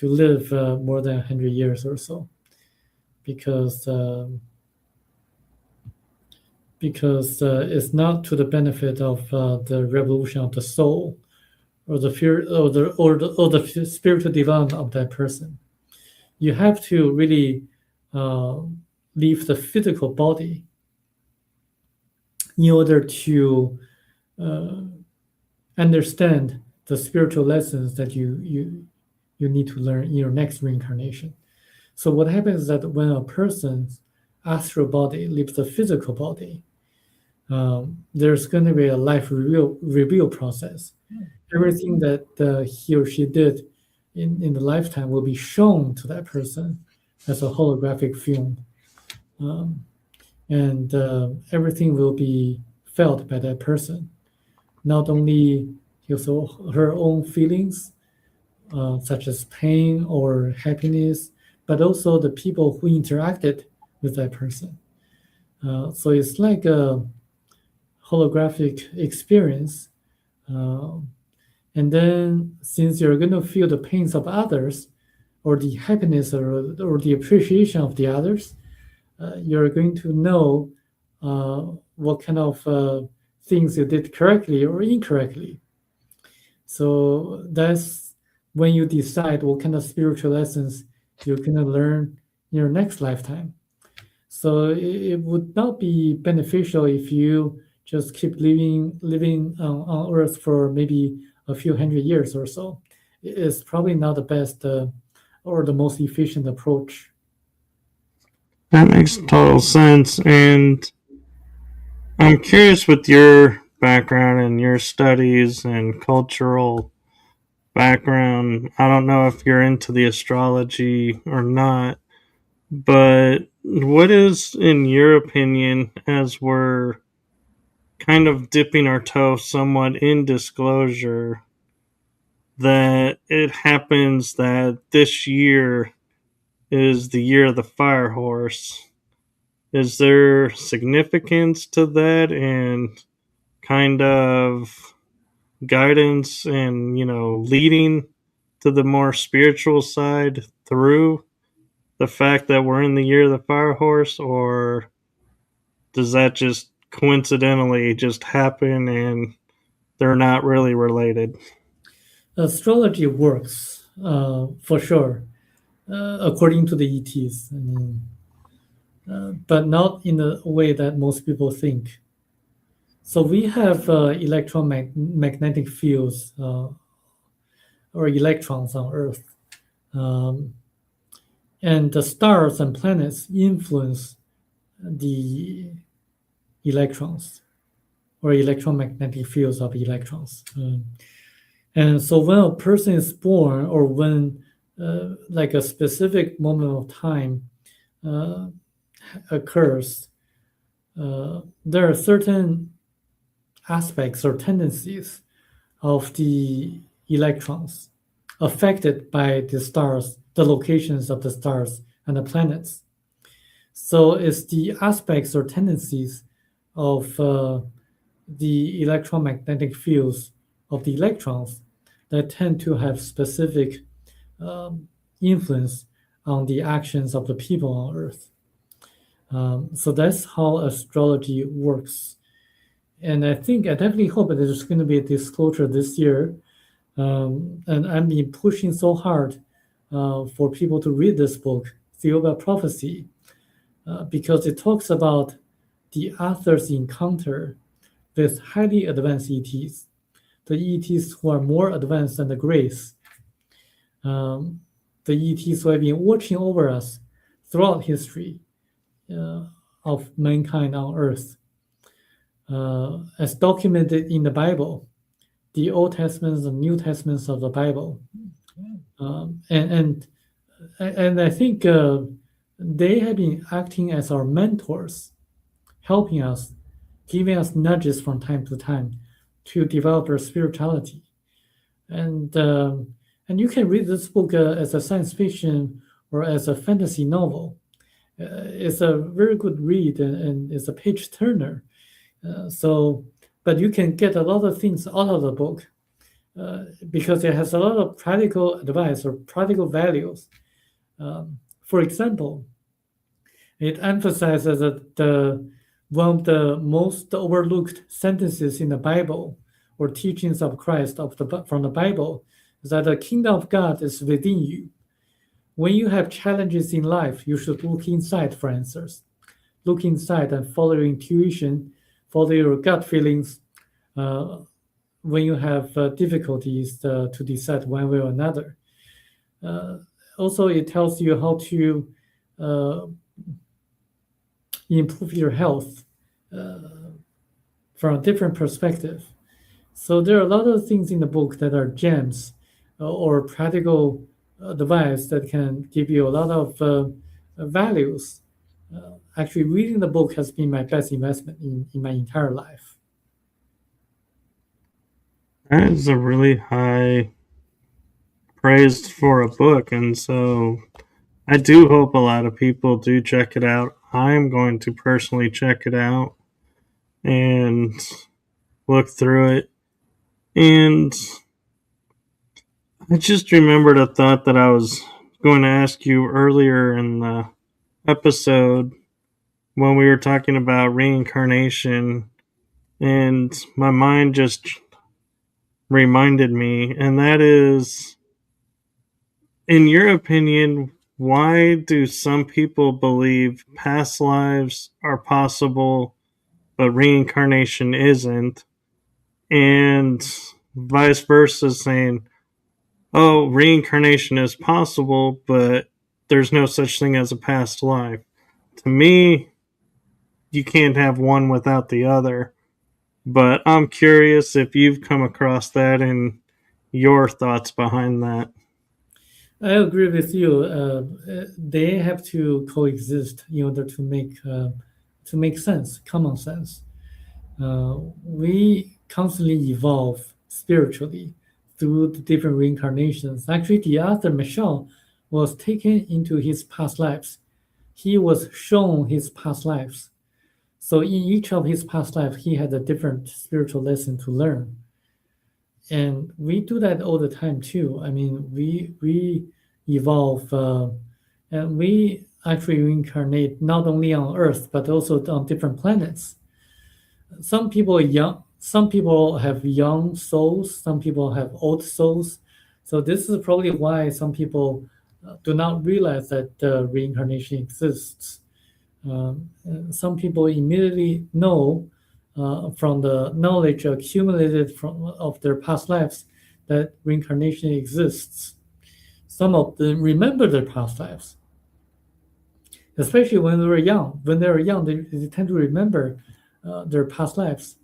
live more than 100 years or so, because it's not to the benefit of the revolution of the soul, or the fear, or the spiritual development of that person. You have to really uh, leave the physical body in order to uh, understand the spiritual lessons that you need to learn in your next reincarnation. So what happens is that when a person's astral body leaves the physical body, there's going to be a life review process. Everything that he or she did in the lifetime will be shown to that person as a holographic film. Um, and everything will be felt by that person, not only her own feelings, such as pain or happiness, but also the people who interacted with that person. So it's like a holographic experience. Uh, and then, since you're going to feel the pains of others, or the happiness or the appreciation of the others, you're going to know what kind of things you did correctly or incorrectly. So that's when you decide what kind of spiritual lessons you're going to learn in your next lifetime. So it would not be beneficial if you just keep living on Earth for maybe a few hundred years or so. It's probably not the best or the most efficient approach. That makes total sense. And I'm curious with your background and your studies and cultural background. I don't know if you're into the astrology or not, but what is, in your opinion, as we're kind of dipping our toe somewhat in disclosure, that it happens that this year is the year of the fire horse? Is there significance to that and kind of guidance and, leading to the more spiritual side through the fact that we're in the year of the fire horse, or does that just coincidentally just happen and they're not really related? Astrology works for sure, according to the ETs. I mean, but not in the way that most people think. So we have electromagnetic fields or electrons on Earth, um, and the stars and planets influence the electrons or electromagnetic fields of electrons. And so when a person is born, or when like a specific moment of time uh, occurs, there are certain aspects or tendencies of the electrons affected by the stars, the locations of the stars and the planets. So it's the aspects or tendencies of the electromagnetic fields of the electrons that tend to have specific influence on the actions of the people on Earth. So that's how astrology works. And I definitely hope that there's going to be a disclosure this year. And I've been pushing so hard for people to read this book, Theoba Prophecy, because it talks about the author's encounter with highly advanced ETs, the ETs who are more advanced than the Greys, the ETs who have been watching over us throughout history of mankind on Earth, as documented in the Bible, the Old Testaments and New Testaments of the Bible, and I think they have been acting as our mentors, helping us, giving us nudges from time to time to develop our spirituality. And you can read this book as a science fiction or as a fantasy novel. It's a very good read, and it's a page turner. But you can get a lot of things out of the book because it has a lot of practical advice or practical values. For example, it emphasizes that one of the most overlooked sentences in the Bible or teachings of Christ from the Bible is that the kingdom of God is within you. When you have challenges in life, you should look inside for answers. Look inside and follow your intuition, follow your gut feelings when you have difficulties to decide one way or another. Also, it tells you how to improve your health from a different perspective. So there are a lot of things in the book that are gems or practical advice that can give you a lot of values. Actually, reading the book has been my best investment in my entire life. That is a really high praise for a book, and so I do hope a lot of people do check it out. I'm going to personally check it out and look through it. And I just remembered a thought that I was going to ask you earlier in the episode when we were talking about reincarnation, and my mind just reminded me, and that is, in your opinion, why do some people believe past lives are possible but reincarnation isn't? And vice versa, saying, oh, reincarnation is possible, but there's no such thing as a past life. To me, you can't have one without the other. But I'm curious if you've come across that and your thoughts behind that. I agree with you. They have to coexist in order to make sense, common sense. We constantly evolve spiritually through the different reincarnations. Actually, the author Michel was taken into his past lives. He was shown his past lives. So in each of his past lives, he had a different spiritual lesson to learn. And we do that all the time too. I mean, we evolve, and we actually reincarnate not only on Earth but also on different planets. Some people have young souls, some people have old souls. So this is probably why some people do not realize that reincarnation exists. Some people immediately know from the knowledge accumulated from of their past lives that reincarnation exists. Some of them remember their past lives, especially when they were young. When they were young, they tend to remember their past lives.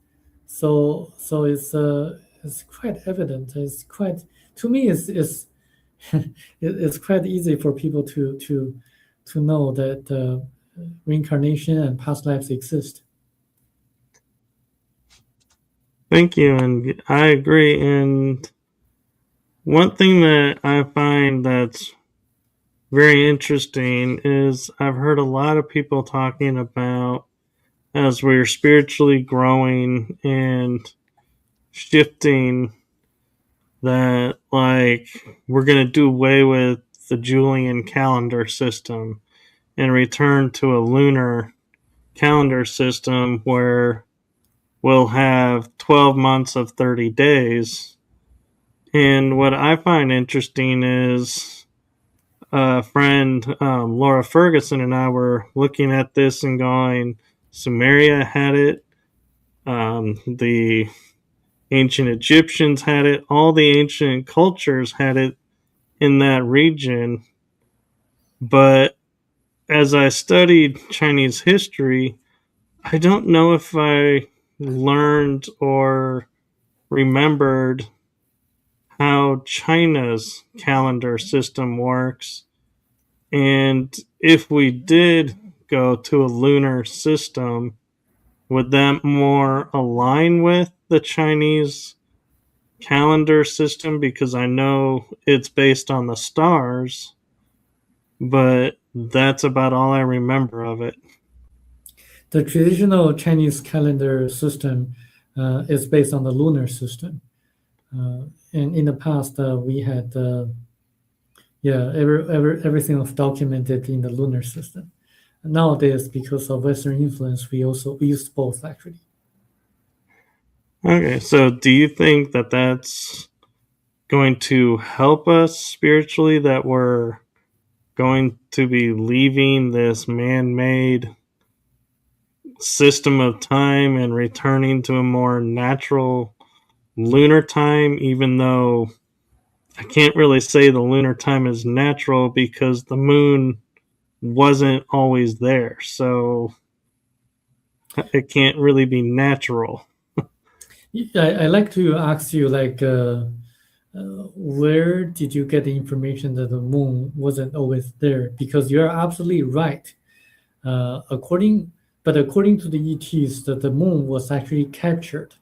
So it's quite evident. It's quite to me it's it's quite easy for people to know that reincarnation and past lives exist. Thank you, and I agree. And one thing that I find that's very interesting is I've heard a lot of people talking about as we're spiritually growing and shifting that, like, we're going to do away with the Julian calendar system and return to a lunar calendar system where we'll have 12 months of 30 days. And what I find interesting is a friend, Laura Ferguson, and I were looking at this and going, Sumeria had it, the ancient Egyptians had it, all the ancient cultures had it in that region. But as I studied Chinese history, I don't know if I learned or remembered how China's calendar system works. And if we did go to a lunar system, would that more align with the Chinese calendar system? Because I know it's based on the stars, but that's about all I remember of it. The traditional Chinese calendar system is based on the lunar system. And in the past, we had everything was documented in the lunar system. Nowadays, because of Western influence, we use both actually. Okay, so do you think that that's going to help us spiritually, that we're going to be leaving this man-made system of time and returning to a more natural lunar time, even though I can't really say the lunar time is natural because the moon wasn't always there, so it can't really be natural. I like to ask you, like, where did you get the information that the moon wasn't always there? Because you're absolutely right. According to the ETs, that the moon was actually captured.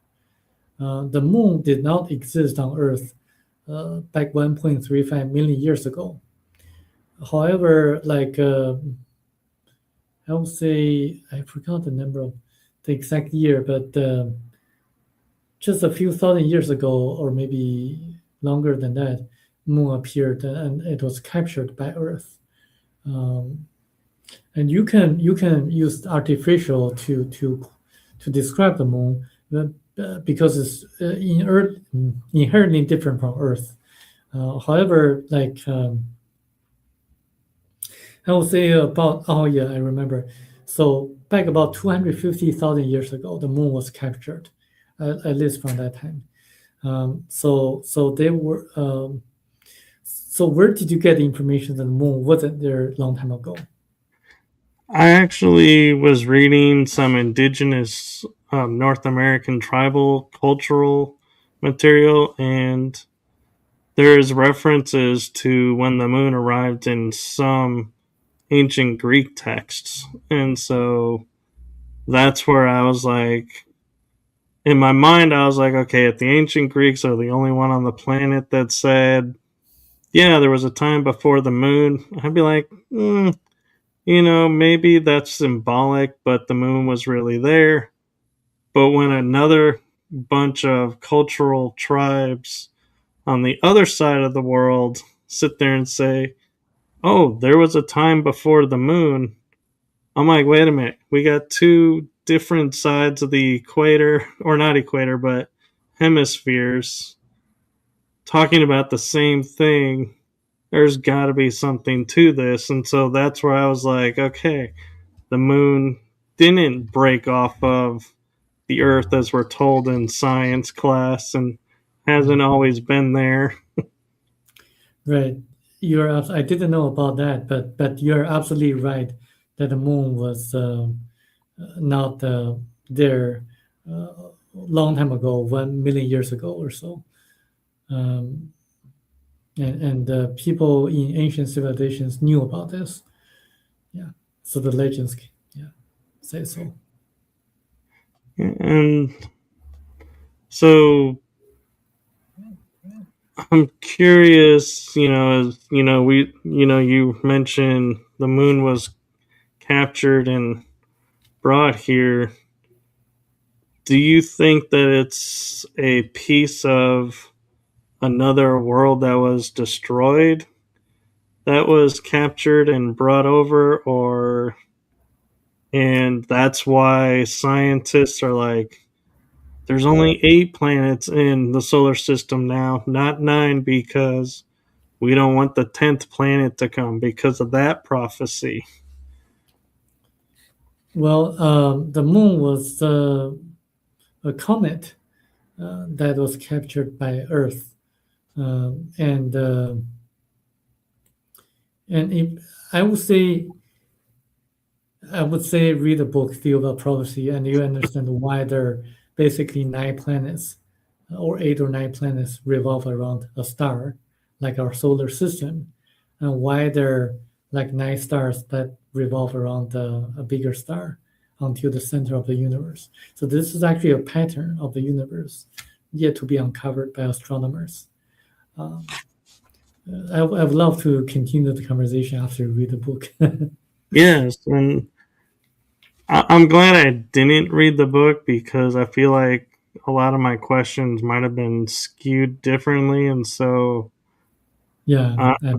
The moon did not exist on Earth back 1.35 million years ago. However, like I would say, I forgot the number of the exact year, but just a few thousand years ago, or maybe longer than that, moon appeared and it was captured by Earth. Um, and you can use artificial to describe the moon, because it's inherently different from Earth. However, like I would say about, oh yeah, I remember. So back about 250,000 years ago, the moon was captured, at least from that time. So they were. So where did you get the information that the moon wasn't there a long time ago? I actually was reading some indigenous North American tribal cultural material, and there's references to when the moon arrived in some ancient Greek texts. And so that's where I was like, in my mind, I was like, okay, if the ancient Greeks are the only one on the planet that said, yeah, there was a time before the moon, I'd be like, maybe that's symbolic, but the moon was really there. But when another bunch of cultural tribes on the other side of the world sit there and say, oh, there was a time before the moon, I'm like, wait a minute. We got two different sides of the equator, or not equator, but hemispheres talking about the same thing. There's got to be something to this. And so that's where I was like, okay, the moon didn't break off of the earth as we're told in science class and hasn't always been there. Right. I didn't know about that, but you're absolutely right that the moon was not there long time ago, 1 million years ago or so. Um, and people in ancient civilizations knew about this. Yeah. So the legends, yeah, say so. And so I'm curious, as you mentioned the moon was captured and brought here. Do you think that it's a piece of another world that was destroyed that was captured and brought over, or and that's why scientists are like, there's only 8 planets in the solar system now, not 9, because we don't want the 10th planet to come because of that prophecy? Well, the moon was a comet that was captured by Earth, um, and uh, and I would say read the book Theory of Prophecy, and you understand why there are basically 9 planets, or 8 or 9 planets revolve around a star, like our solar system, and why there are like 9 stars that revolve around a bigger star until the center of the universe. So this is actually a pattern of the universe yet to be uncovered by astronomers. Um, I would love to continue the conversation after you read the book. Yes, and I'm glad I didn't read the book because I feel like a lot of my questions might have been skewed differently, and so. Yeah, Uh,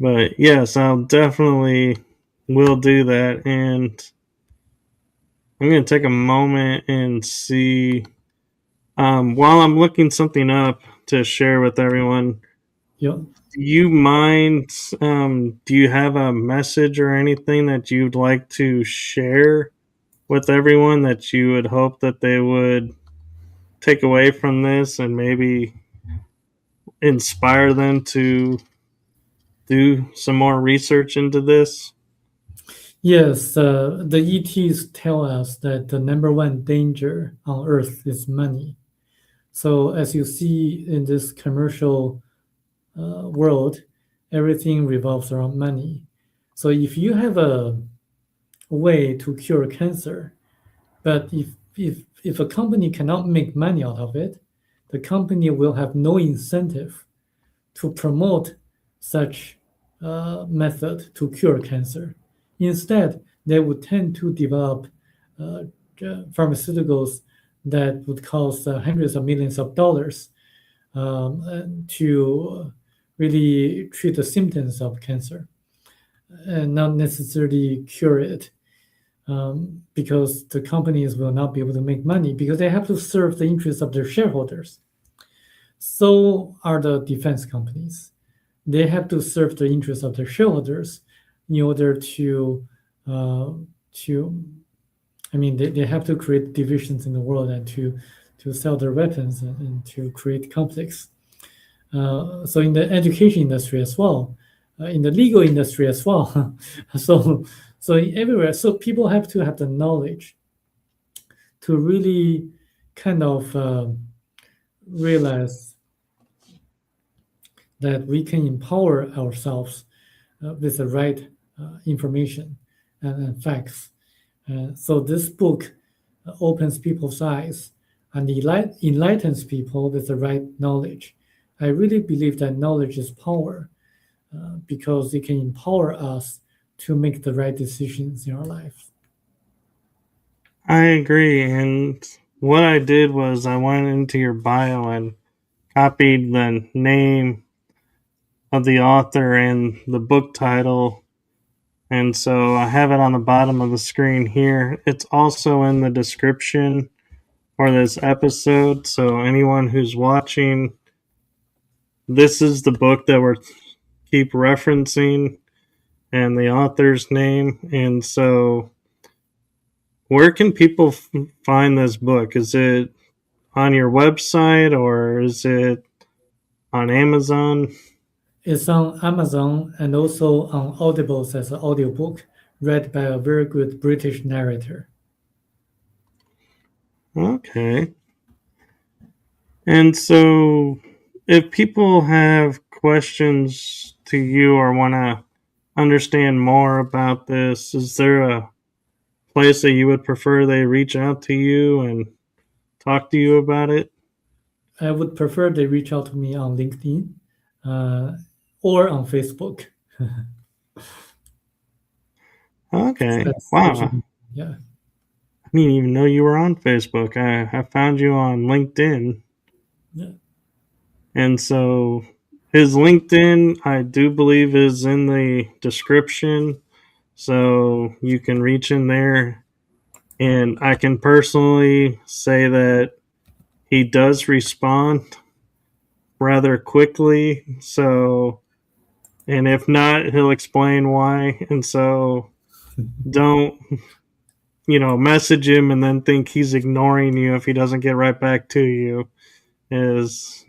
but yes, I'll definitely will do that, and I'm gonna take a moment and see. While I'm looking something up to share with everyone, yeah. do you mind? Do you have a message or anything that you'd like to share with everyone that you would hope that they would take away from this and maybe inspire them to do some more research into this? Yes, the ETs tell us that the number one danger on Earth is money. So, as you see in this commercial world, everything revolves around money. So, if you have a way to cure cancer, but if a company cannot make money out of it, the company will have no incentive to promote such method to cure cancer. Instead, they would tend to develop uh, pharmaceuticals that would cost hundreds of millions of dollars to really treat the symptoms of cancer and not necessarily cure it. Because the companies will not be able to make money because they have to serve the interests of their shareholders. So are the defense companies. They have to serve the interests of their shareholders in order uh, to I mean they have to create divisions in the world and to sell their weapons and to create conflicts. So in the education industry as well, in the legal industry as well. so so everywhere. So people have to have the knowledge to really kind of realize that we can empower ourselves with the right information and facts. So this book opens people's eyes and enlightens people with the right knowledge. I really believe that knowledge is power because it can empower us to make the right decisions in our life. I agree. And what I did was I went into your bio and copied the name of the author and the book title. And so I have it on the bottom of the screen here. It's also in the description for this episode. So anyone who's watching, this is the book that we're keep referencing and the author's name. And so where can people find this book? Is it on your website or is it on Amazon? It's on Amazon and also on Audibles as an audiobook read by a very good British narrator. Okay. And so if people have questions to you or want to understand more about this, is there a place that you would prefer they reach out to you and talk to you about it? I would prefer they reach out to me on LinkedIn uh, or on Facebook. Okay. That's Wow. actually, yeah. I didn't even know you were on Facebook. I found you on LinkedIn. Yeah. And so his LinkedIn, I do believe, is in the description. So you can reach in there. And I can personally say that he does respond rather quickly. So, and if not, he'll explain why. And so don't, message him and then think he's ignoring you if he doesn't get right back to you. Is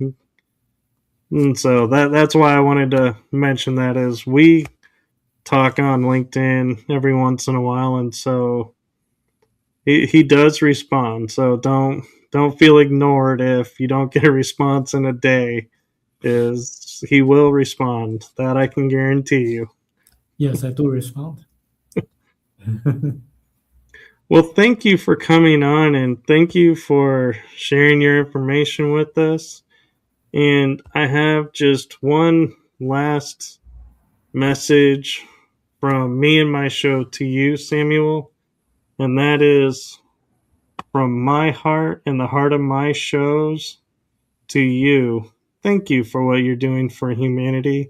and so that's why I wanted to mention that is we talk on LinkedIn every once in a while, and so he does respond. So don't feel ignored if you don't get a response in a day. Is he will respond? That I can guarantee you. Yes, I do respond. Well, thank you for coming on, and thank you for sharing your information with us. And I have just one last message from me and my show to you, Samuel, and that is from my heart and the heart of my shows to you. Thank you for what you're doing for humanity.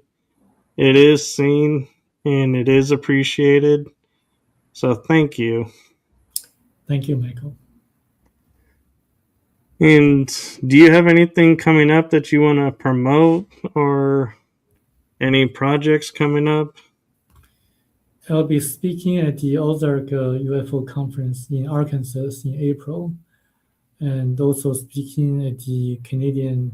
It is seen and it is appreciated. So thank you. Thank you, Michael. And do you have anything coming up that you want to promote or any projects coming up? I'll be speaking at the Ozark UFO conference in Arkansas in April, and also speaking at the Canadian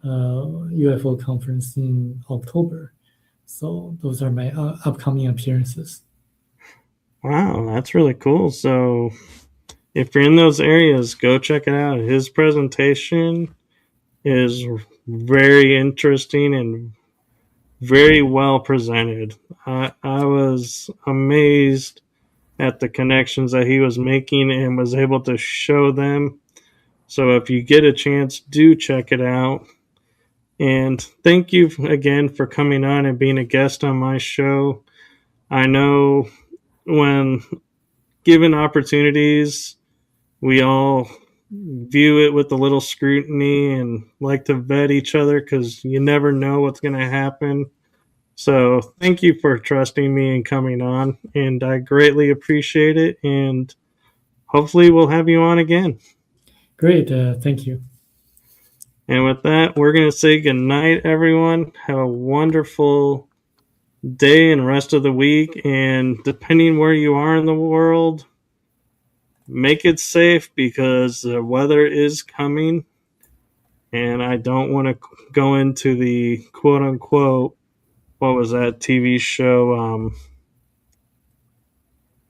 UFO conference in October. So those are my upcoming appearances. Wow, that's really cool. So if you're in those areas, go check it out. His presentation is very interesting and very well presented. I was amazed at the connections that he was making and was able to show them. So if you get a chance, do check it out. And thank you again for coming on and being a guest on my show. I know when given opportunities, we all view it with a little scrutiny and like to vet each other because you never know what's going to happen. So thank you for trusting me and coming on, and I greatly appreciate it. And hopefully, we'll have you on again. Great, thank you. And with that, we're going to say good night, everyone. Have a wonderful day and rest of the week. And depending where you are in the world, make it safe because the weather is coming. And I don't want to go into the quote unquote, what was that TV show?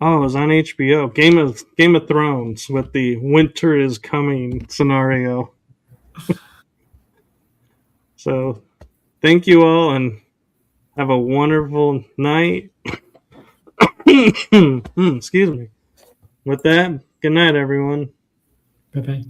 Oh, it was on HBO. Game of Thrones with the winter is coming scenario. So thank you all and have a wonderful night. Excuse me. With that, good night, everyone. Bye bye.